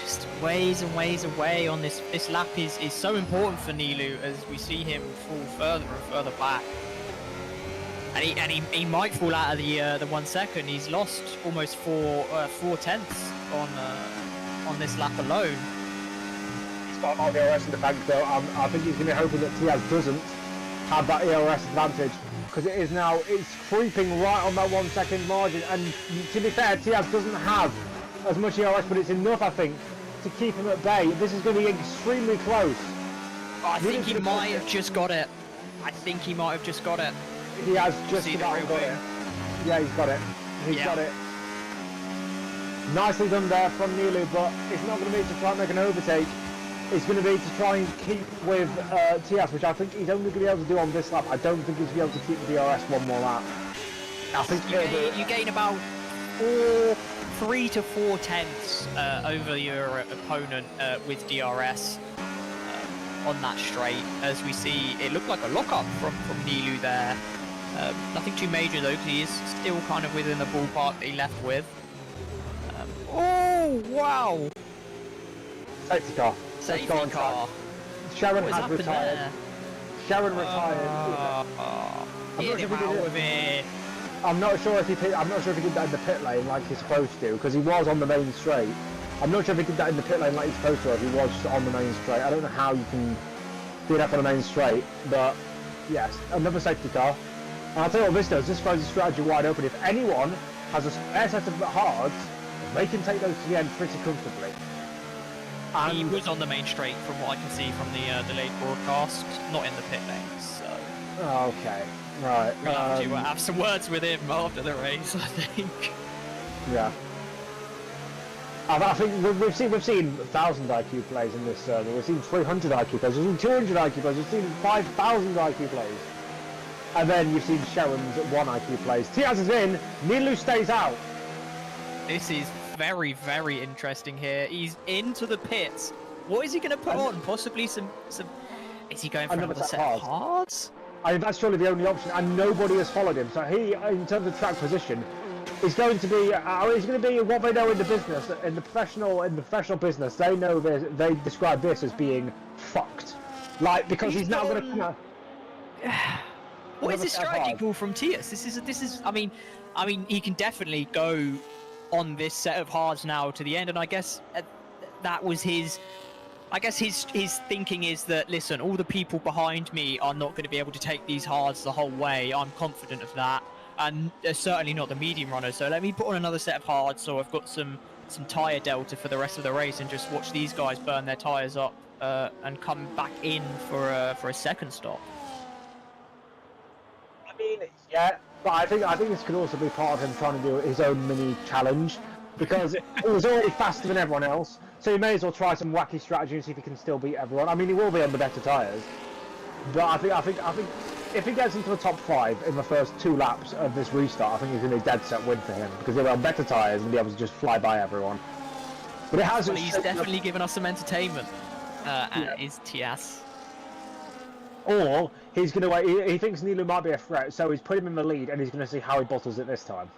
just ways and ways away on this. This lap is so important for Nilu as we see him fall further and further back. And he might fall out of the 1 second. He's lost almost 4 tenths on this lap alone. He's got all the ERS in the bank though. I think he's going to be hoping that Tiaz doesn't have that ERS advantage, because it's creeping right on that 1 second margin, and to be fair, Tiaz doesn't have as much ERS, but it's enough, I think, to keep him at bay. This is going to be extremely close. I think he might have just got it. He has just about got it. Yeah, he's got it. He's got it. Nicely done there from Nilu, but it's not going to be to try and make an overtake. It's going to be to try and keep with Tiaz, which I think he's only going to be able to do on this lap. I don't think he's going to be able to keep the DRS one more lap. I think you gain about 3 to 4 tenths over your opponent with DRS on that straight. As we see, it looked like a lockup from Nilu there. Nothing too major though, because he is still kind of within the ballpark that he left with. Oh wow! Safety car. Safety car. Sharon What has happened retired. there? Sharon retired. Get him out of here. I'm not sure if he did that in the pit lane like he's supposed to, because he was on the main straight. I'm not sure if he did that in the pit lane like he's supposed to, or if he was just on the main straight. I don't know how you can do that on the main straight, but yes, another safety car. And I'll tell you what this does, this throws the strategy wide open. If anyone has a spare set of hards, they can take those to the end pretty comfortably. And He was on the main straight from what I can see from the delayed broadcast, not in the pit lane, so... okay, right. We'll have to have some words with him after the race, I think. Yeah. I think we've seen 1,000 IQ plays in this server. We've seen 300 IQ plays. We've seen 200 IQ plays. We've seen 5,000 IQ plays. And then you've seen Sharon's 1 IQ plays. Tiaz is in. Nilu stays out. This is very, very interesting here. He's into the pits. What is he going to put on? Possibly some... Is he going for another set of hards? I mean, that's surely the only option, and nobody has followed him. So he, in terms of track position, is going to be. He's going to be what they know in the business, in the professional business. They know they describe this as being fucked, like because he's now going to. What is this strategy call from Tias? This is. I mean, he can definitely go on this set of hards now to the end, and I guess that was his. I guess his thinking is that, listen, all the people behind me are not going to be able to take these hards the whole way. I'm confident of that. And certainly not the medium runners. So let me put on another set of hards so I've got some tyre delta for the rest of the race and just watch these guys burn their tyres up and come back in for a second stop. I mean, yeah, but I think this could also be part of him trying to do his own mini challenge, because it was already faster than everyone else. So he may as well try some wacky strategy and see if he can still beat everyone. I mean, he will be on the better tyres, but I think if he gets into the top 5 in the first 2 laps of this restart, I think it's going to be a dead set win for him, because he'll be on better tyres and be able to just fly by everyone. But it has. Well, he's definitely given us some entertainment. Is Tias. Or he's going to wait. He thinks Nilu might be a threat, so he's put him in the lead, and he's going to see how he bottles it this time.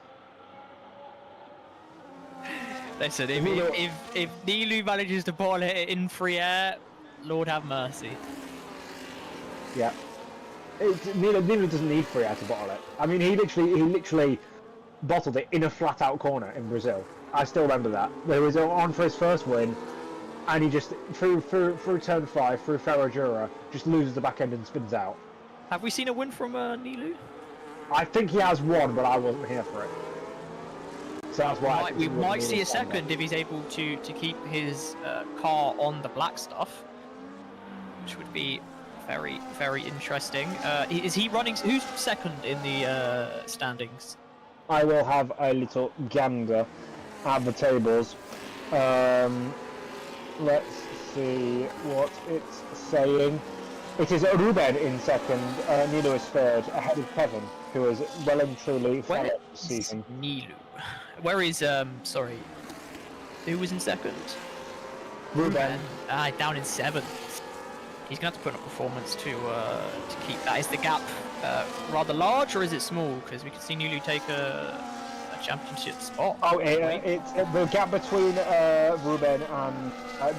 Listen, if Nilu manages to bottle it in free air, Lord have mercy. Yeah. Nilu doesn't need free air to bottle it. I mean, he literally bottled it in a flat-out corner in Brazil. I still remember that. He was on for his first win, and he just, through turn 5, through Ferragura, just loses the back end and spins out. Have we seen a win from Nilu? I think he has one, but I wasn't here for it. So that's why we might see a second if he's able to keep his car on the black stuff, which would be very, very interesting. Is he running? Who's second in the standings? I will have a little gander at the tables. Let's see what it's saying. It is Ruben in second. Nilu is third, ahead of Kevin, who is well and truly followed this season. Nilu. Where is sorry? Who was in second? Ruben. Down in 7th. He's gonna have to put up performance to keep that. Is the gap rather large or is it small? Because we can see Nilu take a championship spot. Oh, it's the gap between Ruben and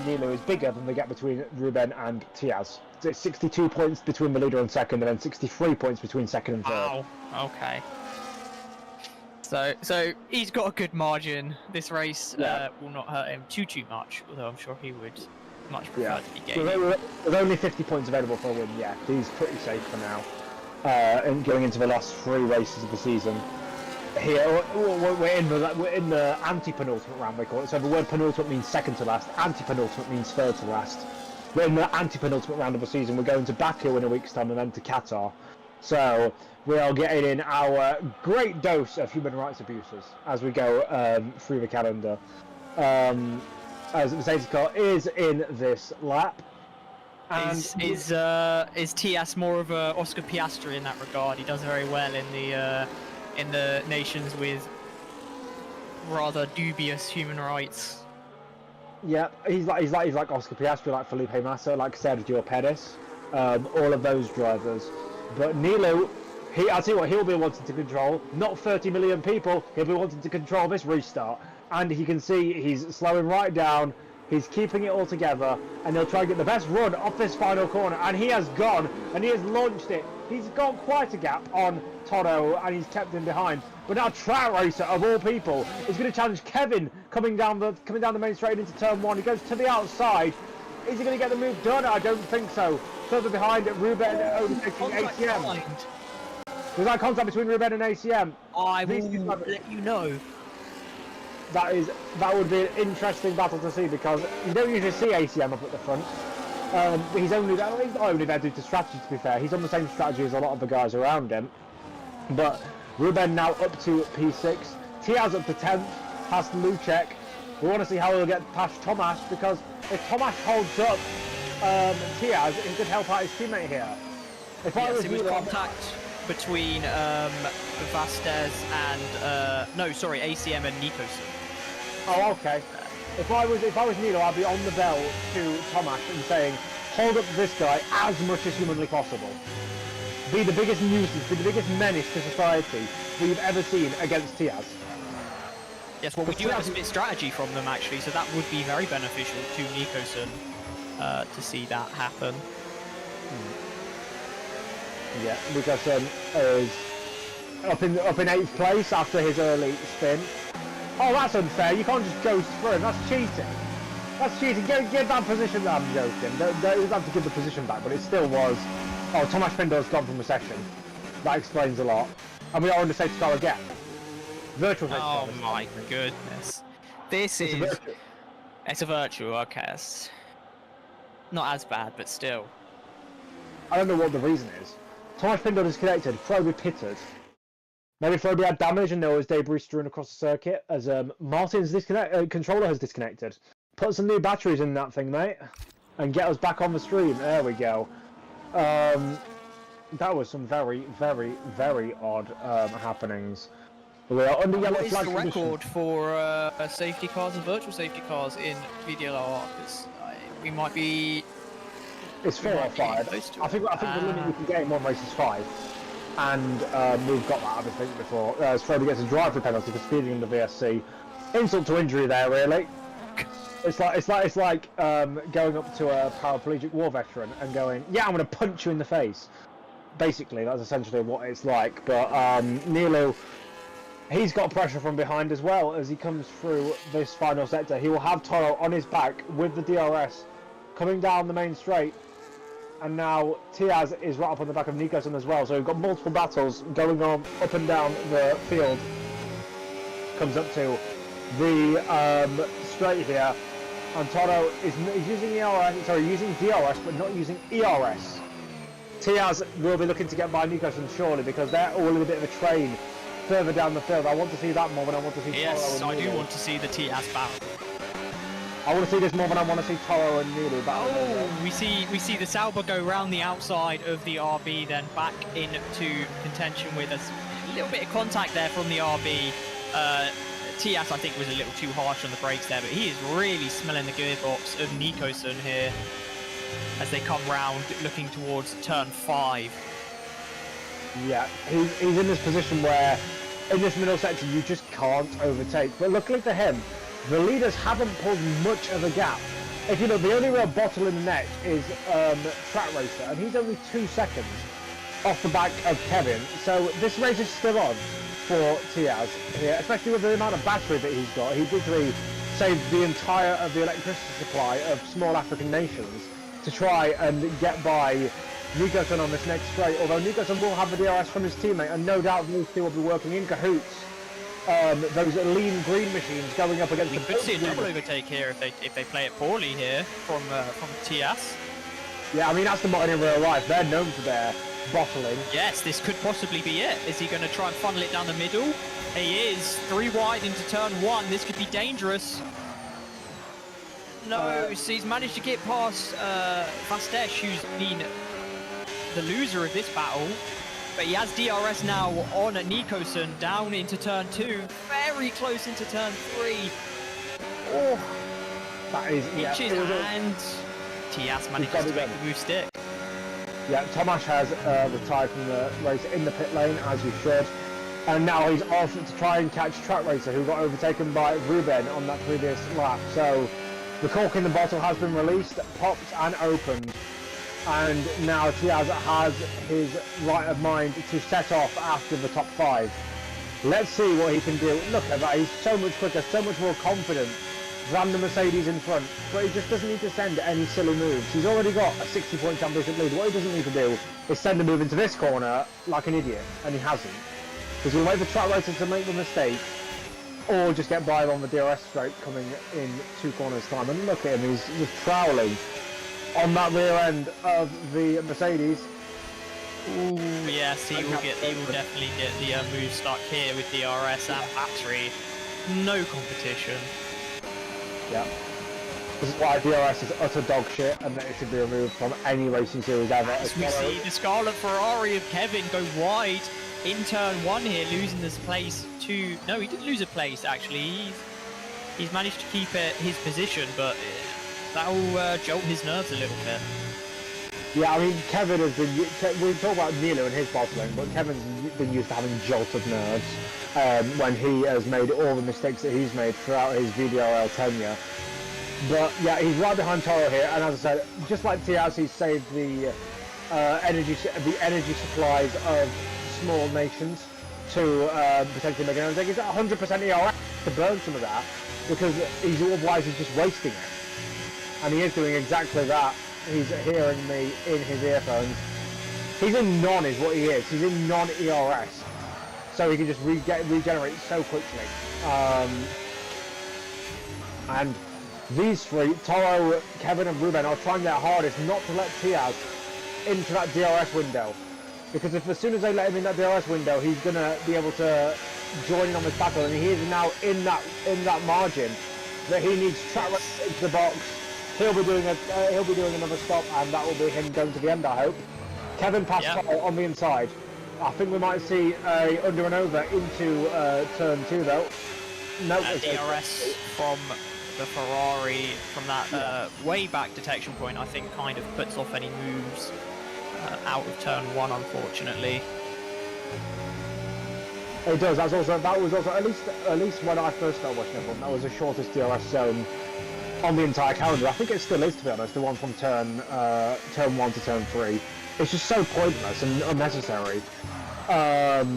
Nilu is bigger than the gap between Ruben and Tiaz. So it's 62 points between the leader and second, and then 63 points between second and third. Wow. Okay. So he's got a good margin. This race will not hurt him too much, although I'm sure he would much prefer to be gaining. With only 50 points available for a win, yeah, he's pretty safe for now. And going into the last 3 races of the season. Here, we're in the anti-penultimate round, they call it. So the word penultimate means second to last, anti-penultimate means third to last. We're in the anti-penultimate round of the season. We're going to Baku in a week's time and then to Qatar. So we are getting in our great dose of human rights abuses as we go through the calendar. As the safety car is in this lap. And is Tias more of a Oscar Piastri in that regard? He does very well in the nations with rather dubious human rights. Yeah, he's like Oscar Piastri, like Felipe Massa, like Sergio Perez, all of those drivers. But Nilu, I'll tell you what, he'll be wanting to control, not 30 million people, he'll be wanting to control this restart. And he can see he's slowing right down, He's keeping it all together, and he'll try and get the best run off this final corner. And he has gone, and he has launched it. He's got quite a gap on Toro, and he's kept him behind. But now Track Racer, of all people, is going to challenge Kevin coming down the main straight into turn 1. He goes to the outside. Is he going to get the move done? I don't think so. Further behind, Ruben overtaking ACM. Was that contact between Ruben and ACM? I will let you know. That would be an interesting battle to see, because you don't usually see ACM up at the front. He's not only there due to strategy, to be fair. He's on the same strategy as a lot of the guys around him. But Ruben now up to P6. Tiaz up to 10th. Past Lucek. We want to see how he'll get past Tomasz, because if Tomasz holds up Tiaz, he could help out his teammate here. If I was contact between Vasquez and ACM and Nikoson. Oh, okay. If I was Nilo, I'd be on the bell to Tomasz and saying, hold up this guy as much as humanly possible. Be the biggest nuisance, be the biggest menace to society that you've ever seen against Tiaz. Yes, well, we do have a split strategy from them, actually, so that would be very beneficial to Nikoson to see that happen. Yeah, Nikoson is up in 8th place after his early spin. Oh, that's unfair. You can't just ghost through him. That's cheating. That's cheating. Give that position. I'm joking. Don't have to give the position back, but it still was. Oh, Tomasz Pindor's gone from recession. That explains a lot. And we are on the safety car again. Virtual safety car. Oh my goodness. It's a virtual, okay. It's not as bad, but still. I don't know what the reason is. Tomasz Pindor disconnected. Froby pitted. Maybe Froby had damage and there was debris strewn across the circuit as Martin's controller has disconnected. Put some new batteries in that thing, mate, and get us back on the stream. There we go. That was some very, very, very odd happenings. We are under yellow flag. What is the record for safety cars and virtual safety cars in VDRL? Because we might be... It's 4 or 5. I think the limit you can get in one race is 5. And we've got that, I think, before. As Froby gets a drive-through penalty for speeding under VSC. Insult to injury there, really. It's like going up to a paraplegic war veteran and going, "Yeah, I'm going to punch you in the face." Basically, that's essentially what it's like. But Nilo, he's got pressure from behind as well as he comes through this final sector. He will have Toro on his back with the DRS coming down the main straight. And now Tiaz is right up on the back of Nikoson as well, so we've got multiple battles going on up and down the field. Comes up to the straight here, and Toro is using using DRS but not using ERS. Tiaz will be looking to get by Nikoson surely, because they're all in a bit of a train further down the field. I want to see that more than I want to see Toro and Nilo. Yes, I do want to see the Tiaz battle. I want to see this more than I want to see Toro and Nilo battle. Oh, we see the Sauber go round the outside of the RB, then back into contention with a little bit of contact there from the RB. Tiaz, I think, was a little too harsh on the brakes there, but he is really smelling the gearbox of Nikoson here as they come round looking towards turn 5. Yeah, he's in this position where in this middle sector you just can't overtake. But luckily for him, the leaders haven't pulled much of a gap. If you know, the only real bottle in the neck is Track Racer, and he's only 2 seconds off the back of Kevin. So this race is still on for Tiaz here, especially with the amount of battery that he's got. He literally saved the entire of the electricity supply of small African nations to try and get by Nikoson on this next straight. Although Nikoson will have the DRS from his teammate, and no doubt those two will be working in cahoots. Those lean green machines going up against we could see a double overtake here if they play it poorly here from Tiaz. Yeah, I mean, Aston Martin in real life, they're known for their bottling. Yes, this could possibly be it. Is he going to try and funnel it down the middle? He is. 3 wide into turn 1. This could be dangerous. No, so he's managed to get past Vasquez, who's been the loser of this battle. But he has DRS now on Nikoson down into turn 2. Very close into turn 3. Oh, that is, inches, and Tiaz manages to make the move stick. Yeah, Tomasz has retired from the race in the pit lane, as he should. And now he's off to try and catch Track Racer, who got overtaken by Ruben on that previous lap. So The cork in the bottle has been released, popped and opened. And now Tiaz has his right of mind to set off after the top 5. Let's see what he can do. Look at that, he's so much quicker, so much more confident than the Mercedes in front. But he just doesn't need to send any silly moves. He's already got a 60-point championship lead. What he doesn't need to do is send a move into this corner like an idiot, and he hasn't. He's going to wait for track racers to make the mistake, or just get by on the DRS straight coming in 2 corners time. And look at him, he's just prowling on that rear end of the Mercedes. Ooh, yes, he will definitely get the move stuck here with DRS and battery. No competition. Yeah. This is why DRS is utter dog shit and that it should be removed from any racing series ever. As we see the Scarlet Ferrari of Kevin go wide in turn 1 here, losing this place to... No, he didn't lose a place, actually. He's managed to keep his position, but that'll jolt his nerves a little bit. Yeah, I mean, Kevin has been... We talk about Nilo and his bottling, but Kevin's been used to having jolted nerves when he has made all the mistakes that he's made throughout his VDRL tenure. But yeah, he's right behind Toro here, and as I said, just like Tiaz, he's saved the energy supplies of small nations to potentially make an overtake. He's at 100% ERS to burn some of that, because otherwise he's just wasting it. And he is doing exactly that. He's hearing me in his earphones. He's in non is what he is. He's in non-ERS. So he can just regenerate so quickly. And these 3, Toro, Kevin and Ruben, are trying their hardest not to let Tiaz into that DRS window. Because if as soon as they let him in that DRS window, he's going to be able to join in on this battle. And he is now in that margin that he needs track into the box. He'll be doing another stop, and that will be him going to the end, I hope. Kevin passed on the inside. I think we might see a under and over into turn 2 though. No, DRS from the Ferrari from that way back detection point, I think, kind of puts off any moves out of turn 1, unfortunately. It does. That was also at least when I first started watching F1, that was the shortest DRS zone on the entire calendar. I think it still is, to be honest, the one from turn 1 to turn 3. It's just so pointless and unnecessary. But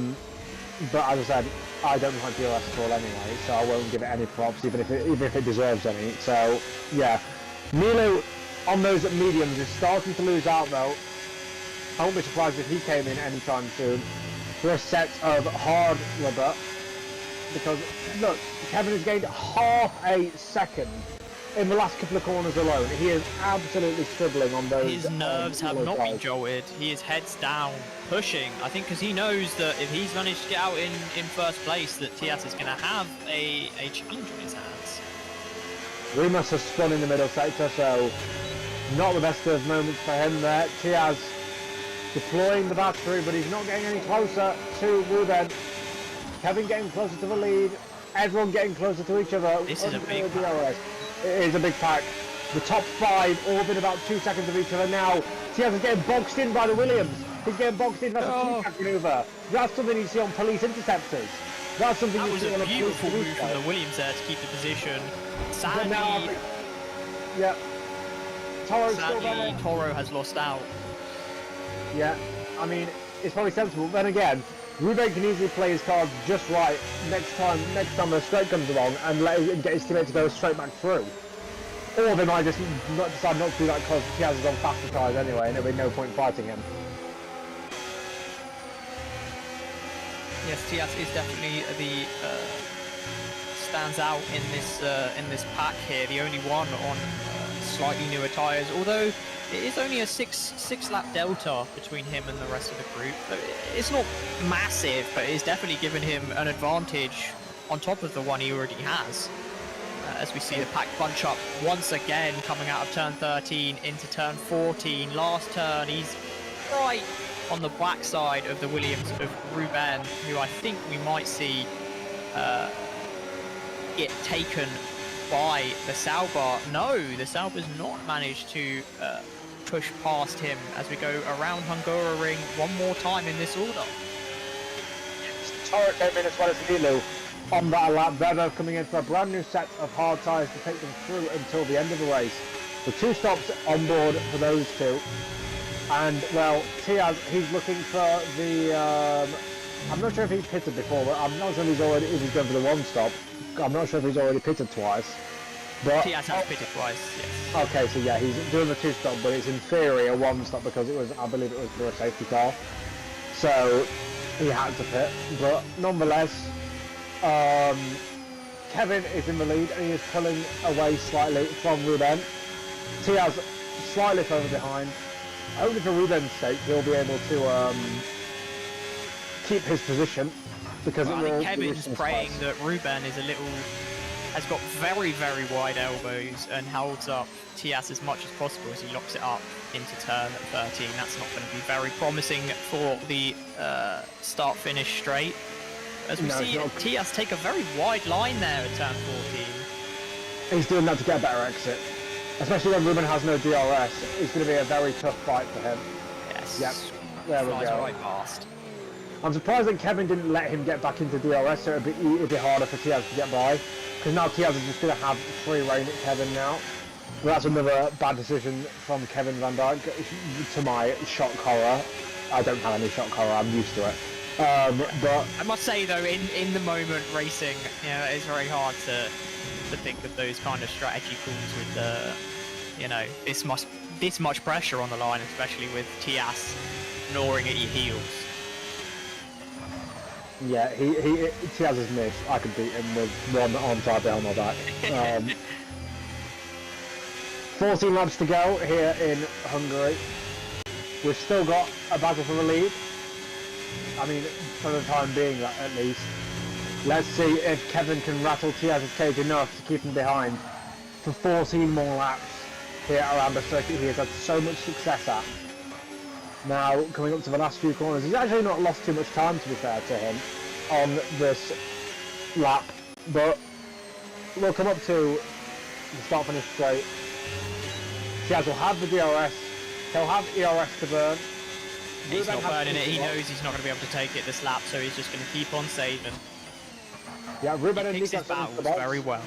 as I said, I don't like DRS at all anyway, so I won't give it any props, even if it deserves any. So yeah, Nilo on those mediums is starting to lose out though. I won't be surprised if he came in anytime soon for a set of hard rubber, because look, Kevin has gained half a second in the last couple of corners alone. He is absolutely struggling on those. His nerves have not been jolted. He is heads down, pushing. I think because he knows that if he's managed to get out in first place, that Tiaz is going to have a challenge on his hands. Remus has spun in the middle sector, so not the best of moments for him there. Tiaz deploying the battery, but he's not getting any closer to Ruben. Kevin getting closer to the lead. Everyone getting closer to each other. This is a big DRS. It is a big pack. The top 5 all within about 2 seconds of each other now. Tiaz is getting boxed in by the Williams. He's getting boxed in. That's a 2-track maneuver. That's something you see on police interceptors. That's something you see on a police interceptor. That was a beautiful move from the Williams there to keep the position. Sadly, yeah. Toro's still there. Toro has lost out. Yeah, I mean, it's probably sensible. Then again, Ruben can easily play his cards just right next time the straight comes along and let him get his teammate to go straight back through. Or they might just decide not to do that because Tiaz is on faster tyres anyway and there'll be no point fighting him. Yes, Tiaz is definitely the stands out in this pack here, the only one on slightly newer tyres, although it is only a six lap delta between him and the rest of the group. It's not massive, but it's definitely given him an advantage on top of the one he already has. As we see the pack bunch up once again, coming out of turn 13 into turn 14. Last turn, he's right on the back side of the Williams of Ruben, who I think we might see get taken by the Sauber. No, the Sauber's not managed to push past him as we go around Hungaroring one more time in this order. Toro came in as well as Nilo. on that lap. Better coming in for a brand new set of hard tyres to take them through until the end of the race. The 2 stops on board for those 2. And, well, Tiaz, he's looking for the... I'm not sure if he pitted before, but I'm not sure if he's going for the 1 stop. I'm not sure if he's already pitted twice. But Tiaz has pitted twice, yes. Okay, so yeah, he's doing the 2 stop, but it's in theory a 1 stop because it was, I believe it was for a safety car. So he had to pit, but nonetheless, Kevin is in the lead and he is pulling away slightly from Ruben. Tiaz slightly further behind. Only for Ruben's sake, he'll be able to keep his position because I think Kevin's praying that Ruben is has got very, very wide elbows and holds up Tiaz as much as possible as he locks it up into turn 13. That's not going to be very promising for the start-finish straight. As we see Tiaz take a very wide line there at turn 14. He's doing that to get a better exit. Especially when Ruben has no DRS, it's going to be a very tough fight for him. Yes. Yep. There we go. Right past. I'm surprised that Kevin didn't let him get back into DRS, so it'd be harder for Tiaz to get by. Because now Tiaz is just going to have free reign at Kevin now. Well, that's another bad decision from Kevin Van Dijk, to my shock horror. I don't have any shock horror, I'm used to it. But I must say though, in the moment racing, you know, it's very hard to think of those kind of strategy calls with this much pressure on the line, especially with Tiaz gnawing at your heels. Yeah, Tiaz is mid. I could beat him with 1 arm tie behind my back. 14 laps to go here in Hungary. We've still got a battle for the lead. I mean, for the time being, at least. Let's see if Kevin can rattle Tiaz's cage enough to keep him behind for 14 more laps here around the circuit he has had so much success at. Now, coming up to the last few corners, he's actually not lost too much time, to be fair to him, on this lap, but we'll come up to the start-finish straight. Tiaz will have the DRS, he'll have ERS to burn. He's not burning it, he knows he's not going to be able to take it this lap, so he's just going to keep on saving. Yeah, Ruben and Nico's Nico's into the box. very well.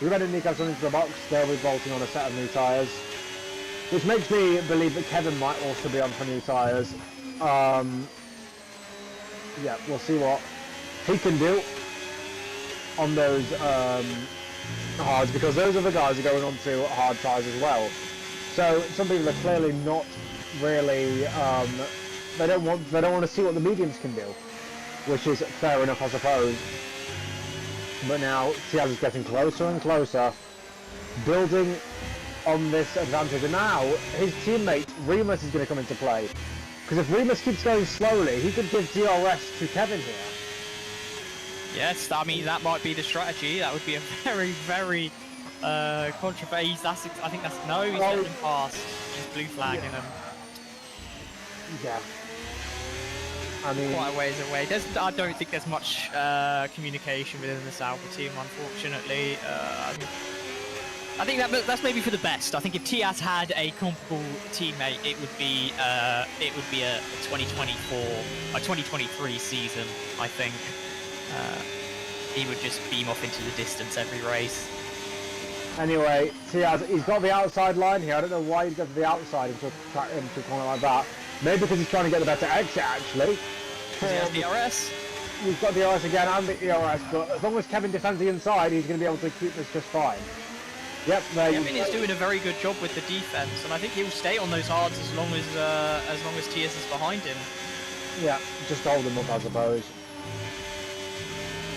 Ruben and Nico's into the box, they'll be bolting on a set of new tyres. Which makes me believe that Kevin might also be on for new tyres. Yeah, we'll see what he can do on those hards, because those other guys are going on to hard tyres as well. So some people are clearly not really, they don't want to see what the mediums can do, which is fair enough, I suppose. But now Tiaz is getting closer and closer, building on this advantage, and now his teammate Remus is going to come into play, because if Remus keeps going slowly, he could give DRS to Kevin here. Yes, I mean that might be the strategy. That would be a very, very controversial. I think that's no. He's letting him past. He's blue flagging him. Yeah. I mean, quite a ways away. I don't think there's much communication within the Sauber team, unfortunately. I think that's maybe for the best. I think if Tiaz had a comparable teammate, it would be a 2023 season. I think he would just beam off into the distance every race. Anyway, Tiaz, he's got the outside line here. I don't know why he's got the outside into a corner like that. Maybe because he's trying to get the better exit, actually. Because he has DRS. He's got DRS again and the ERS, but as long as Kevin defends the inside, he's going to be able to keep this just fine. Yep, there Kevin is doing a very good job with the defense, and I think he'll stay on those hards as long as Tiaz is behind him. Yeah, just hold him up, I suppose.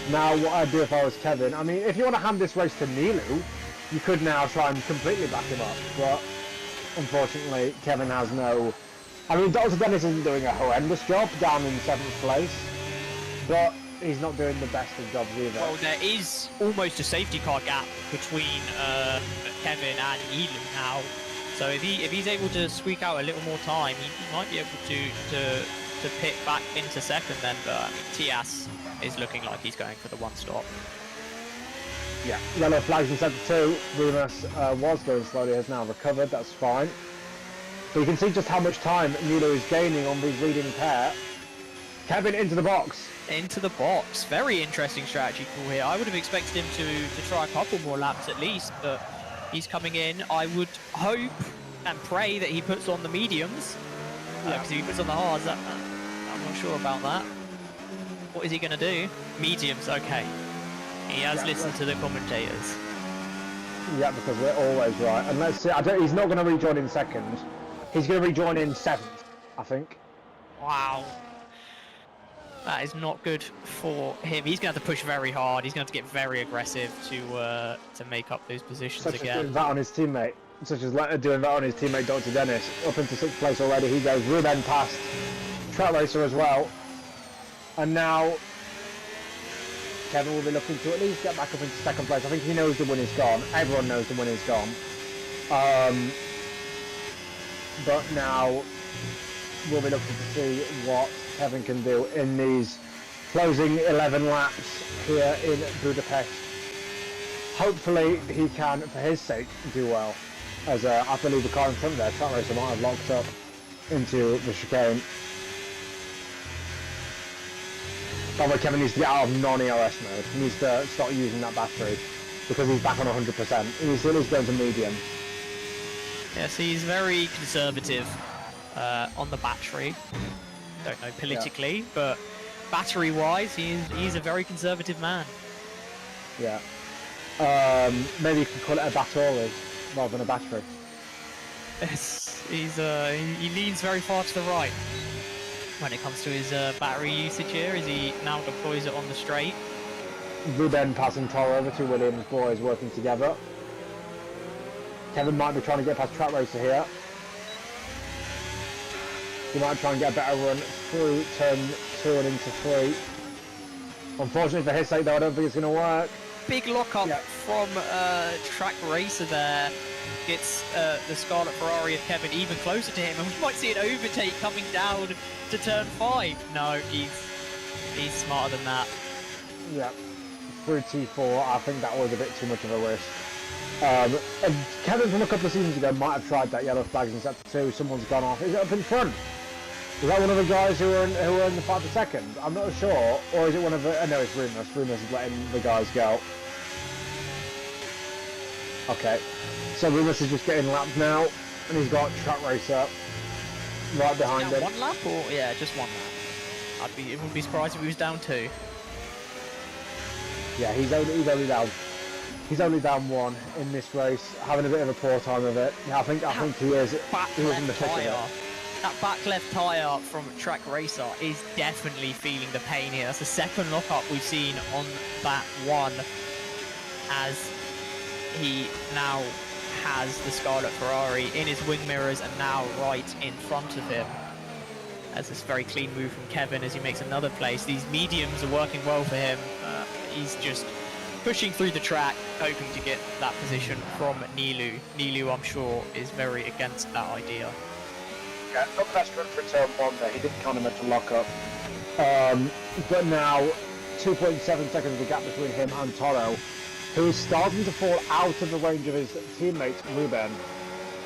Now, what I'd do if I was Kevin, I mean, if you want to hand this race to Nilu, you could now try and completely back him up, but unfortunately, Kevin has no... I mean, Dr. Dennis isn't doing a horrendous job down in 7th place, but he's not doing the best of jobs either. Well, there is almost a safety car gap between Kevin and Nilu now, so if he's able to squeak out a little more time, he might be able to pit back into second then, but I mean, Tiaz is looking like he's going for the one stop. Yeah, yellow flags in sector 2. Remus was going slowly, has now recovered, that's fine. But you can see just how much time Nilu is gaining on the leading pair. Kevin into the box. Into the box. Very interesting strategy call here. I would have expected him to try a couple more laps at least, but he's coming in. I would hope and pray that he puts on the mediums. Because if he puts on the hards, I'm not sure about that. What is he going to do? Mediums, okay. He has listened to the commentators. Yeah, because we're always right. And let's see, he's not going to rejoin in second. He's going to rejoin in 7th, I think. Wow. That is not good for him. He's going to have to push very hard. He's going to have to get very aggressive to make up those positions Such again. as doing that on his teammate. Such as doing that on his teammate Dr. Dennis. Up into 6th place already. He goes Ruben past Track Racer as well. And now Kevin will be looking to at least get back up into 2nd place. I think he knows the win is gone. Everyone knows the win is gone. But now we'll be looking to see what Kevin can do in these closing 11 laps here in Budapest. Hopefully he can, for his sake, do well. As I believe the car in front there, Track Racer might have locked up into the chicane. By the way, Kevin needs to get out of non-ERS mode. He needs to start using that battery because he's back on 100%. He's still going to medium. Yes, he's very conservative on the battery. Don't know politically, but battery-wise, he's a very conservative man. Yeah. Maybe you could call it a battery rather than a battery. Yes, he leans very far to the right when it comes to his battery usage here, as he now deploys it on the straight. Ruben passing Toro over, 2 Williams boys working together. Kevin might be trying to get past Track Racer here. He might try and get a better run through turn 2 and into 3. Unfortunately for his sake though, I don't think it's going to work. Big lockup from Track Racer there. Gets the Scarlet Ferrari of Kevin even closer to him, and we might see an overtake coming down to turn 5. No, he's smarter than that. Yeah, through T4, I think that was a bit too much of a risk. And Kevin from a couple of seasons ago might have tried that yellow flags in sector 2. Someone's gone off. Is it up in front? Is that one of the guys who are in the fight for second? I'm not sure. Or is it one of the... no, it's Remus. Remus is letting the guys go. Okay. So Remus is just getting lapped now. And he's got Track Racer right behind him. One lap or... yeah, just one lap. I wouldn't be surprised if he was down 2. Yeah, he's only down. He's only down 1 in this race, having a bit of a poor time of it. Yeah, I think he is. He was in the thick of it. That back left tyre from Track Racer is definitely feeling the pain here. That's the second lockup we've seen on that one, as he now has the Scarlet Ferrari in his wing mirrors and now right in front of him. As this very clean move from Kevin as he makes another place. These mediums are working well for him. He's just pushing through the track, hoping to get that position from Nilu. Nilu, I'm sure, is very against that idea. Yeah, not the best run for turn 1 there. He didn't kind of meant to lock up. But now, 2.7 seconds the gap between him and Toro, who is starting to fall out of the range of his teammate Ruben,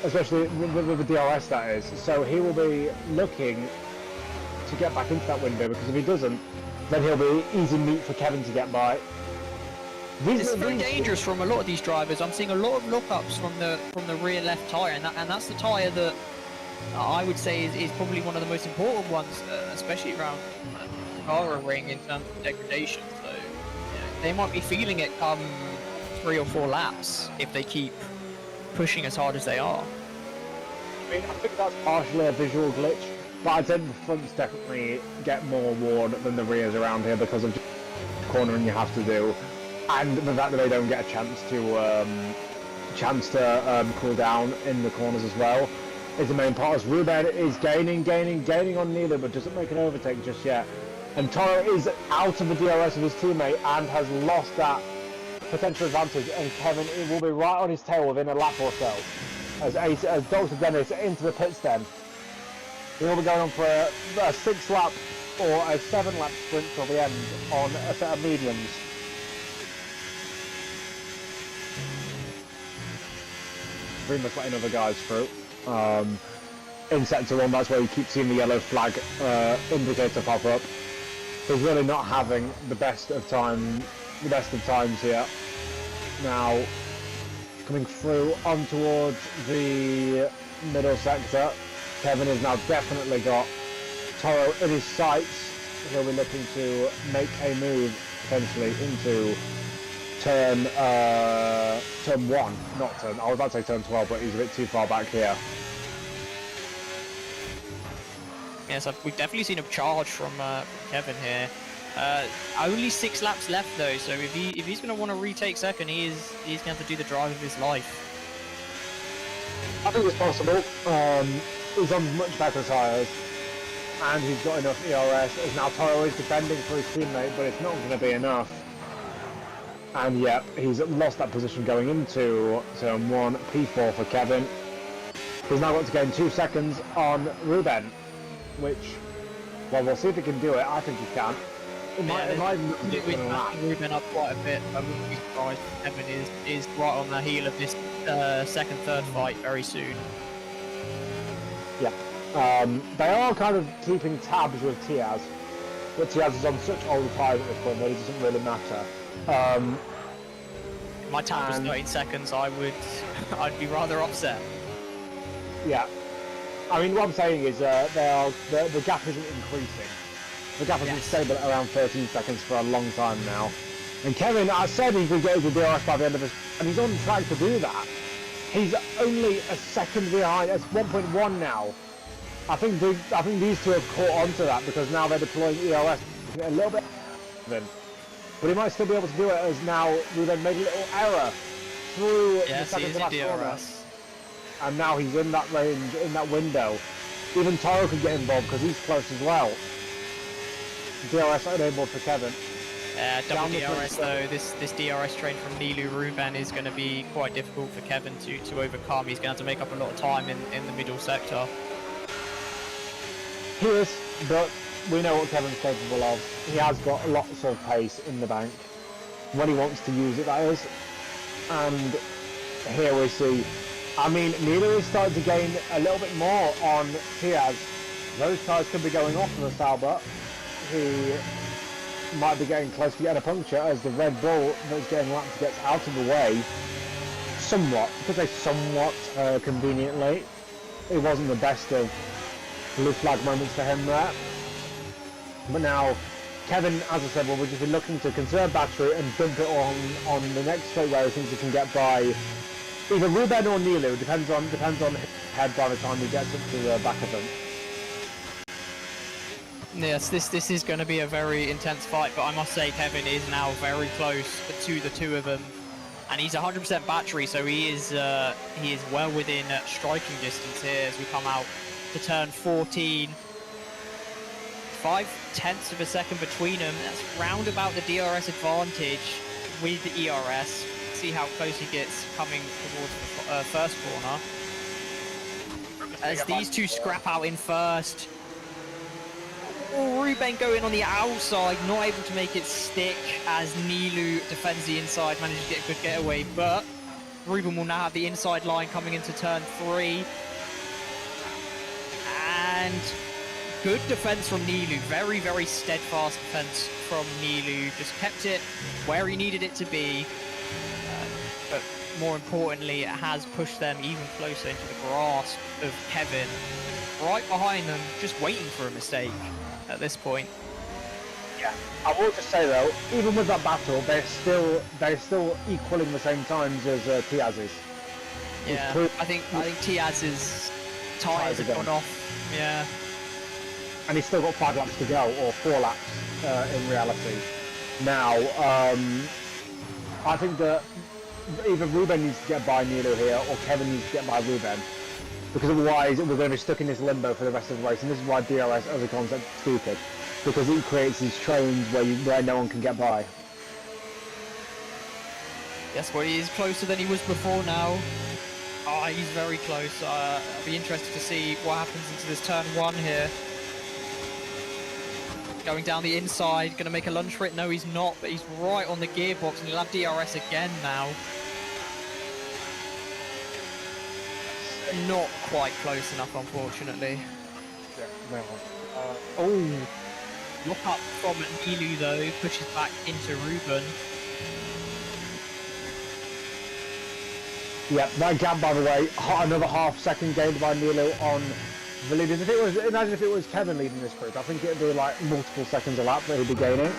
especially with the DRS that is. So he will be looking to get back into that window, because if he doesn't, then he'll be easy meat for Kevin to get by. It's very dangerous from a lot of these drivers. I'm seeing a lot of lockups from the rear left tyre, and that's the tyre that I would say is probably one of the most important ones, especially around the ring in terms of degradation. So they might be feeling it come 3 or 4 laps if they keep pushing as hard as they are. I mean, I think that's partially a visual glitch, but I'd say the fronts definitely get more worn than the rears around here because of the cornering you have to do. And the fact that they don't get a chance to cool down in the corners as well is the main part. As Ruben is gaining on Neela, but doesn't make an overtake just yet. And Toro is out of the DRS of his teammate and has lost that potential advantage. And Kevin, it will be right on his tail within a lap or so. As Dr. Dennis into the pits then. He will be going on for a 6-lap or a 7-lap sprint till the end on a set of mediums. Remus letting other guys through. In sector 1, that's where you keep seeing the yellow flag indicator pop up. He's really not having the best of times here. Now, coming through on towards the middle sector, Kevin has now definitely got Toro in his sights. He'll be looking to make a move potentially into turn 1, not turn. I was about to say turn 12, but he's a bit too far back here. Yeah, so we've definitely seen a charge from Kevin here. Only 6 laps left though, so if he's going to want to retake second, he's going to have to do the drive of his life. I think it's possible. He's on much better tyres, and he's got enough ERS. As now Toro is defending for his teammate, but it's not going to be enough. And yep, he's lost that position going into turn 1, P4 for Kevin. He's now got to gain 2 seconds on Ruben, which, well, we'll see if he can do it. I think he can. We've matched Ruben up quite a bit. I wouldn't be surprised if Kevin is right on the heel of this second, third fight very soon. Yeah. They are kind of keeping tabs with Tiaz, but Tiaz is on such old tyres at this point that it doesn't really matter. If my tab was 13 seconds, I'd be rather upset. Yeah. I mean, what I'm saying is the gap isn't increasing. The gap has been stable at around 13 seconds for a long time now. And Kevin, I said he could get the DRS by the end of this, and he's on track to do that. He's only a second behind. It's 1.1 now. I think these two have caught on to that because now they're deploying ERS a little bit. But he might still be able to do it as now Ruben made a little error through the second to last corner. And now he's in that range, in that window. Even Toro could get involved because he's close as well. DRS enabled for Kevin. Double DRS though. This DRS train from Nilu Ruben is going to be quite difficult for Kevin to overcome. He's going to have to make up a lot of time in the middle sector. He is, but we know what Kevin's capable of. He has got lots of pace in the bank when he wants to use it, that is. And here we see, I mean, Nilu is starting to gain a little bit more on Tiaz. Those tyres could be going off for the Sauber. He might be getting close to getting a puncture as the Red Bull that's getting lapped gets out of the way. Somewhat, because they somewhat conveniently. It wasn't the best of blue flag moments for him there. But now, Kevin, as I said, will just be looking to conserve battery and dump it on the next straight where he thinks he can get by either Ruben or Nilu. Depends on his head by the time he gets up to the back of them. Yes, this is going to be a very intense fight, but I must say Kevin is now very close to the two of them, and he's 100% battery, so he is well within striking distance here as we come out to turn 14. 0.5 of a second between them. That's round about the DRS advantage with the ERS. See how close he gets coming towards the first corner. As these two scrap out in first. Ruben going on the outside, not able to make it stick as Nilu defends the inside, manages to get a good getaway, but Ruben will now have the inside line coming into turn 3. And good defense from Nilu, very, very steadfast defense from Nilu, just kept it where he needed it to be, but more importantly, it has pushed them even closer into the grasp of Kevin, right behind them, just waiting for a mistake at this point. Yeah, I will just say though, even with that battle, they're still equaling the same times as Tiaz's. Yeah, I think Tiaz's tyres have gone off. Yeah. And he's still got 5 laps to go, or 4 laps in reality. Now, I think that either Ruben needs to get by Nilu here, or Kevin needs to get by Ruben. Because otherwise we're going to be stuck in this limbo for the rest of the race, and this is why DRS as a concept is stupid. Because it creates these trains where no one can get by. Yes, well, he is closer than he was before now. Oh, he's very close. I'll be interested to see what happens into this turn 1 here. Going down the inside, going to make a lunge for it. No, he's not, but he's right on the gearbox, and he'll have DRS again now. Not quite close enough, unfortunately. Yeah, no. Oh, Lock up from Nilu though, pushes back into Ruben. Yeah, that gap, by the way, another half-second gained by Nilu on the leaders. Imagine if it was Kevin leading this group. I think it'd be like multiple seconds a lap that he'd be gaining.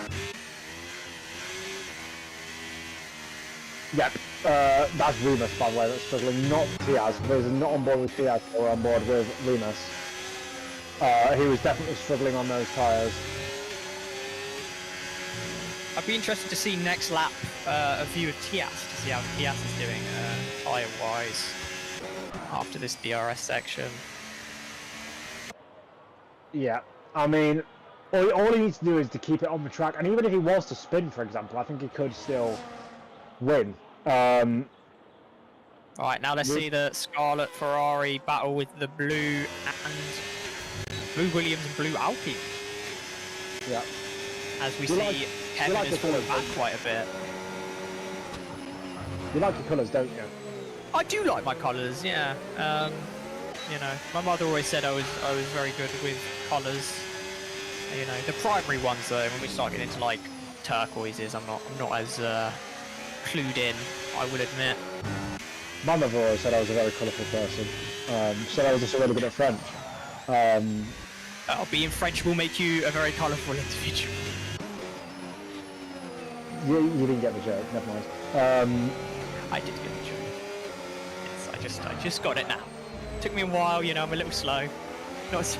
Yep, that's Remus, by the way, that's struggling, not Tiaz. There's not on board with Tiaz, or on board with Remus. He was definitely struggling on those tyres. I'd be interested to see next lap a view of Tiaz to see how Tiaz is doing tyre-wise after this DRS section. Yeah, I mean, all he needs to do is to keep it on the track, and even if he was to spin, for example, I think he could still win. Right, now let's see the Scarlet Ferrari battle with the Blue Williams and Blue Alpine. Yeah. As we see Kevin is falling back quite a bit. You like your colours, don't you? I do like my colours, yeah. You know, my mother always said I was very good with colours. You know, the primary ones though, when we start getting into like turquoises, I'm not as clued in, I will admit. My mother always said I was a very colourful person. Said I was just really good at French. Being French will make you a very colourful individual. You didn't get the joke, never mind. I did get the joke. Yes, I just got it now. Took me a while, you know, I'm a little slow. Not as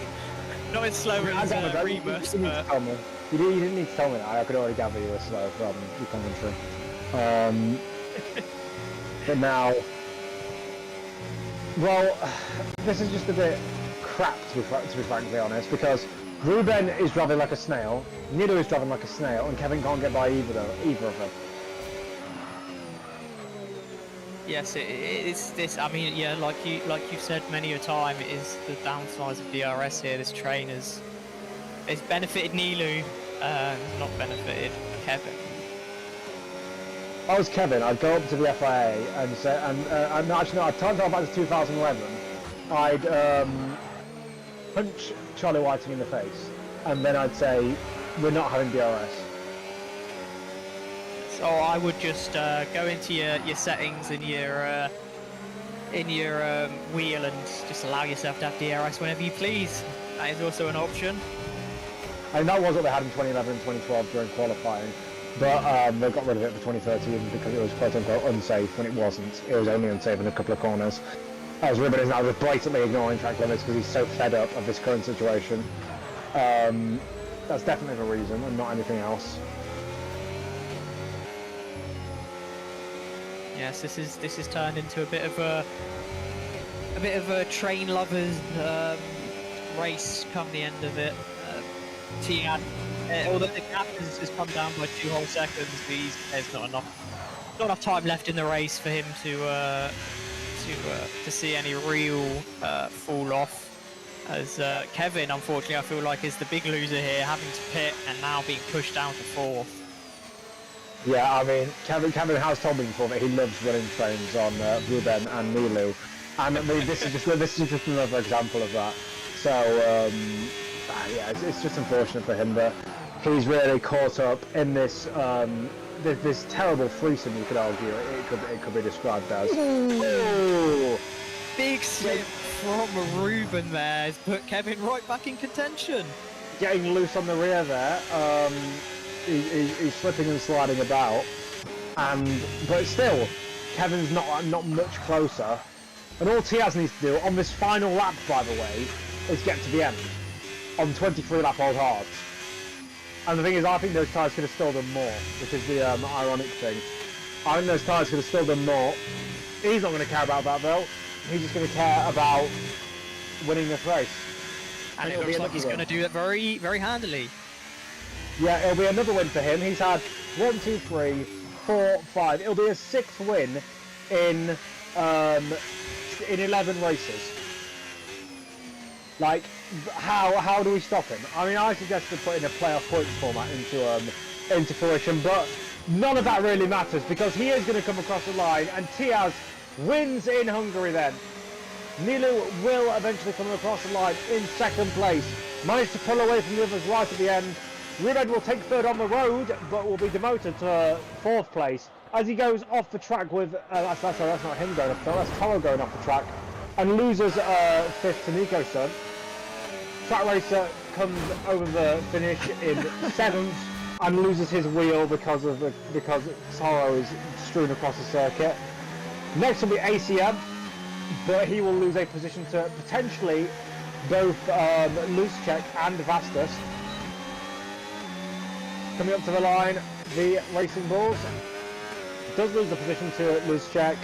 slow as Remus, but... You didn't need to tell me that. I could already gather you were slow from your commentary. But now... Well, this is just a bit crap, to be frankly honest, because Ruben is driving like a snail, Nilu is driving like a snail, and Kevin can't get by either of them. Yes, it's this. I mean, yeah, like you've said many a time, it is the downsides of DRS here. This train it's benefited Nilu, not benefited Kevin. If I was Kevin, I'd go up to the FIA and say, actually no, I'd turn back to 2011. I'd punch Charlie Whiting in the face, and then I'd say, we're not having DRS. So I would just go into your settings in your wheel and just allow yourself to have DRS whenever you please. That is also an option. I mean, that was what they had in 2011 and 2012 during qualifying, but they got rid of it for 2013 because it was quote-unquote unsafe when it wasn't. It was only unsafe in a couple of corners. As Ruben is now just blatantly ignoring track limits because he's so fed up of this current situation. That's definitely the reason, and not anything else. Yes, this is turned into a bit of a train lovers race come the end of it. Tian, although the gap has come down by 2 whole seconds, there's not enough time left in the race for him to see any real fall off. As Kevin, unfortunately, I feel like is the big loser here, having to pit and now being pushed down to 4th. Yeah, I mean, Kevin has told me before that he loves running trains on Ruben and Nilu, and I mean, this is just another example of that. So yeah, it's just unfortunate for him that he's really caught up in this this terrible threesome. You could argue it could be described as. Ooh. Big slip from Ruben there has put Kevin right back in contention. Getting loose on the rear there. He's slipping and sliding about, but still, Kevin's not much closer. And all Tiaz needs to do on this final lap, by the way, is get to the end on 23 lap old hards. And the thing is, I think those tyres could have still done more, which is the ironic thing. I think those tyres could have still done more. He's not going to care about that though. He's just going to care about winning this race. And it looks like he's going to do it very, very handily. Yeah, it'll be another win for him. He's had 1, 2, 3, 4, 5. It'll be his 6th win in 11 races. Like, how do we stop him? I mean, I suggested putting a playoff points format into fruition, but none of that really matters because he is going to come across the line, and Tiaz wins in Hungary. Then Nilu will eventually come across the line in 2nd place. Managed to pull away from the others right at the end. Ruben will take third on the road, but will be demoted to fourth place as he goes off the track with. That's not him going off the track, that's Toro going off the track, and loses fifth to Nico Stunt. Track Racer comes over the finish in seventh and loses his wheel because Toro is strewn across the circuit. Next will be ACM, but he will lose a position to potentially both Luzcek and Vastus. Coming up to the line, the Racing Bulls does lose the position to Luzcek.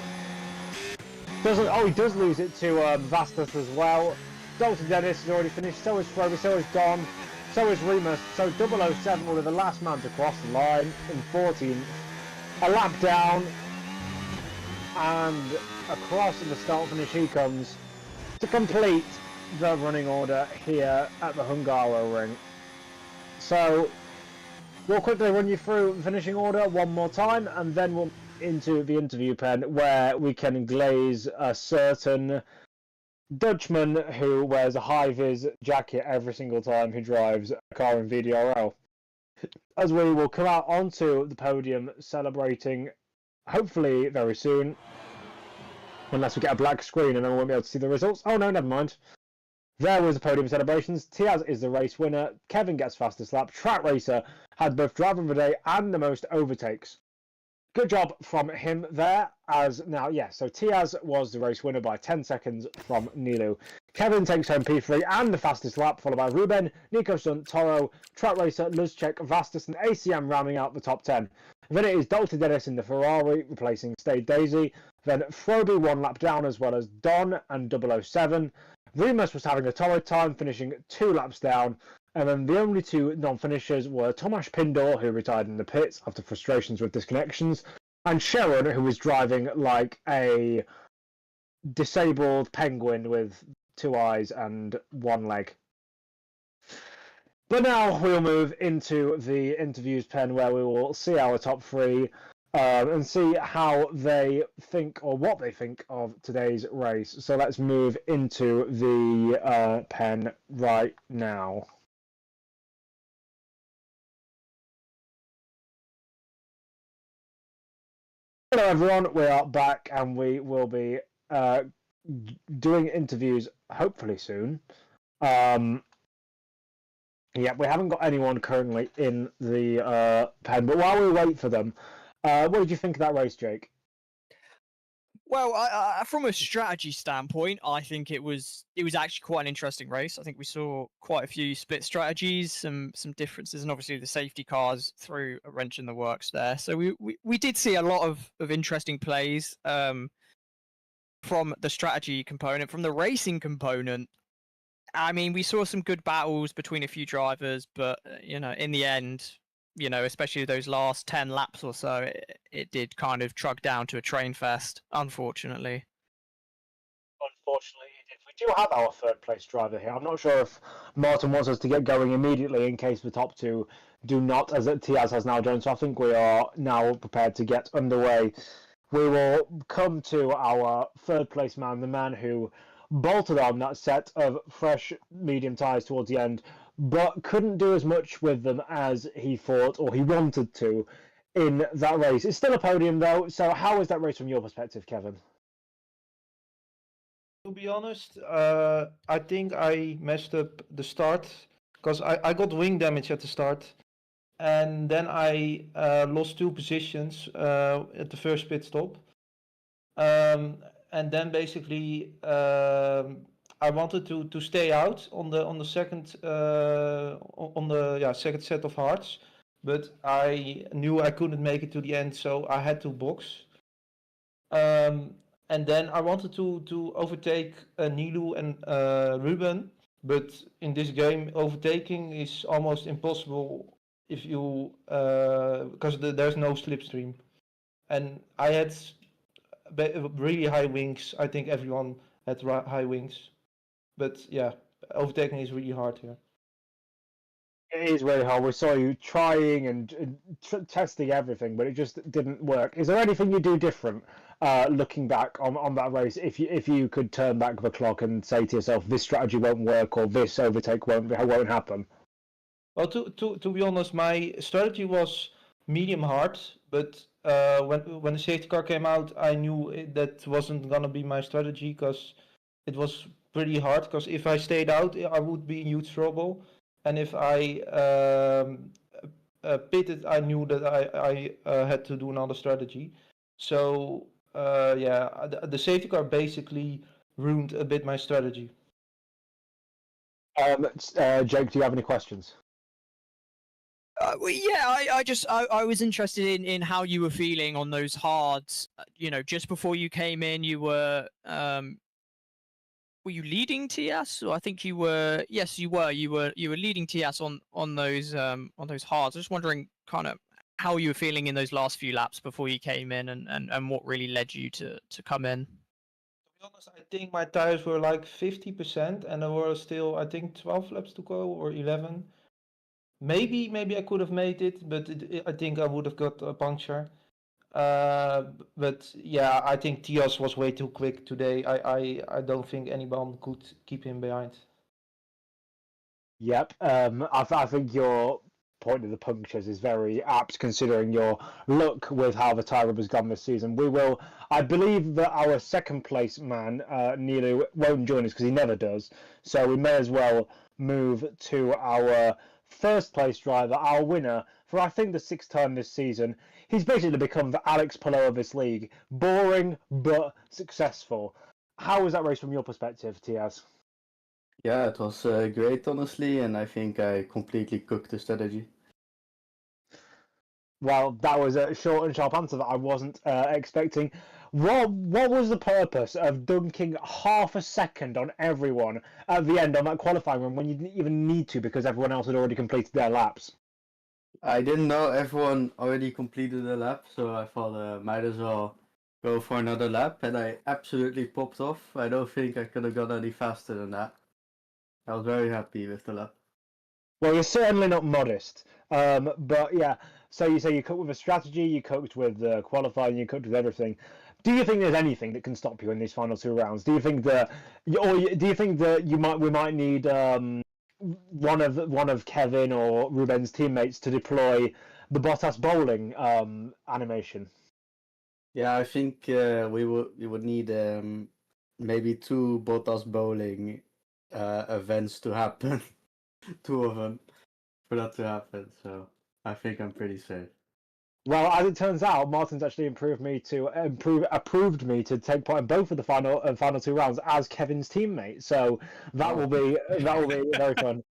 He does lose it to Vastus as well. Dalton Dennis has already finished, so is Froby, so is Don, so is Remus. So 007 will be the last man to cross the line in 14th. A lap down, and across in the start finish he comes to complete the running order here at the Hungaroring. So we'll quickly run you through the finishing order one more time, and then we'll into the interview pen where we can glaze a certain Dutchman who wears a high-vis jacket every single time he drives a car in VDRL. As we will come out onto the podium celebrating, hopefully very soon, unless we get a black screen and then we won't be able to see the results. Oh no, never mind. There was the podium celebrations. Tiaz is the race winner. Kevin gets fastest lap. Track Racer had both driver of the day and the most overtakes. Good job from him there. So Tiaz was the race winner by 10 seconds from Nilu. Kevin takes home P3 and the fastest lap, followed by Ruben, Nico Stunt, Toro, Track Racer, Luzcek, Vastus, and ACM rounding out the top 10. Then it is Dalton Dennis in the Ferrari, replacing Stade Daisy. Then Froby 1 lap down, as well as Don and 007. Remus was having a torrid time, finishing 2 laps down. And then the only 2 non-finishers were Tomasz Pindor, who retired in the pits after frustrations with disconnections, and Sharon, who was driving like a disabled penguin with 2 eyes and 1 leg. But now we'll move into the interviews pen, where we will see our top 3 and see how they think, or what they think, of today's race. So let's move into the pen right now. Hello everyone, we are back and we will be doing interviews hopefully soon. Yeah, we haven't got anyone currently in the pen, but while we wait for them, what did you think of that race, Jake? Well, from a strategy standpoint, I think it was actually quite an interesting race. I think we saw quite a few split strategies, some differences, and obviously the safety cars threw a wrench in the works there. So we did see a lot of interesting plays from the strategy component. From the racing component, I mean, we saw some good battles between a few drivers, but in the end, especially those last 10 laps or so, it did kind of trug down to a train fest, unfortunately. Unfortunately, it did. We do have our third place driver here. I'm not sure if Martin wants us to get going immediately in case the top 2 do not, as Tiaz has now joined, so I think we are now prepared to get underway. We will come to our third place man, the man who bolted on that set of fresh medium tyres towards the end, but couldn't do as much with them as he thought or he wanted to in that race. It's still a podium though, so how was that race from your perspective, Kevin? To be honest, I think I messed up the start because I got wing damage at the start, and then I lost 2 positions at the first pit stop, and then basically I wanted to stay out on the second second set of hards, but I knew I couldn't make it to the end, so I had to box. And then I wanted to overtake Nilu and Ruben, but in this game overtaking is almost impossible if you because there's no slipstream, and I had really high wings. I think everyone had high wings, but yeah, overtaking is really hard here. It is really hard. We saw you trying and testing everything, but it just didn't work. Is there anything you do different looking back on that race? If you could turn back the clock and say to yourself, this strategy won't work or this overtake won't happen? Well, to be honest, my strategy was medium hard, but when the safety car came out, I knew that wasn't gonna be my strategy because it was pretty hard. Because if I stayed out, I would be in huge trouble, and if I pitted, I knew that I had to do another strategy. So yeah, the safety car basically ruined a bit my strategy. Jake, do you have any questions? Well, yeah, I was interested in how you were feeling on those hards. You know, just before you came in, you were you leading TS? Or I think you were. Yes, you were. You were leading TS on those hards. I was just wondering kind of how you were feeling in those last few laps before you came in, and what really led you to come in. To be honest, I think my tires were like 50%, and there were still, I think, 12 laps to go or 11. Maybe I could have made it, but I think I would have got a puncture. But yeah, I think Tias was way too quick today. I don't think anyone could keep him behind. Yep. I think your point of the punctures is very apt considering your luck with how the tie rub has gone this season. I believe that our second place man, Nilu, won't join us because he never does. So we may as well move to our first place driver, our winner, for I think the 6th time this season. He's basically become the Alex Palou of this league. Boring, but successful. How was that race from your perspective, Tiaz? Yeah, it was great, honestly, and I think I completely cooked the strategy. Well, that was a short and sharp answer that I wasn't expecting. What was the purpose of dunking half a second on everyone at the end on that qualifying run when you didn't even need to because everyone else had already completed their laps? I didn't know everyone already completed the lap, so I thought might as well go for another lap, and I absolutely popped off. I don't think I could have gone any faster than that. I was very happy with the lap. Well, you're certainly not modest. But yeah, so you say you cooked with a strategy, you cooked with qualifying, you cooked with everything. Do you think there's anything that can stop you in these final 2 rounds? Do you think that, we might need one of Kevin or Ruben's teammates to deploy the Bottas bowling animation? Yeah, I think we would need maybe 2 Bottas bowling events to happen, 2 of them, for that to happen. So I think I'm pretty safe. Well, as it turns out, Martin's actually approved me to take part in both of the final 2 rounds as Kevin's teammate. So that will be very fun.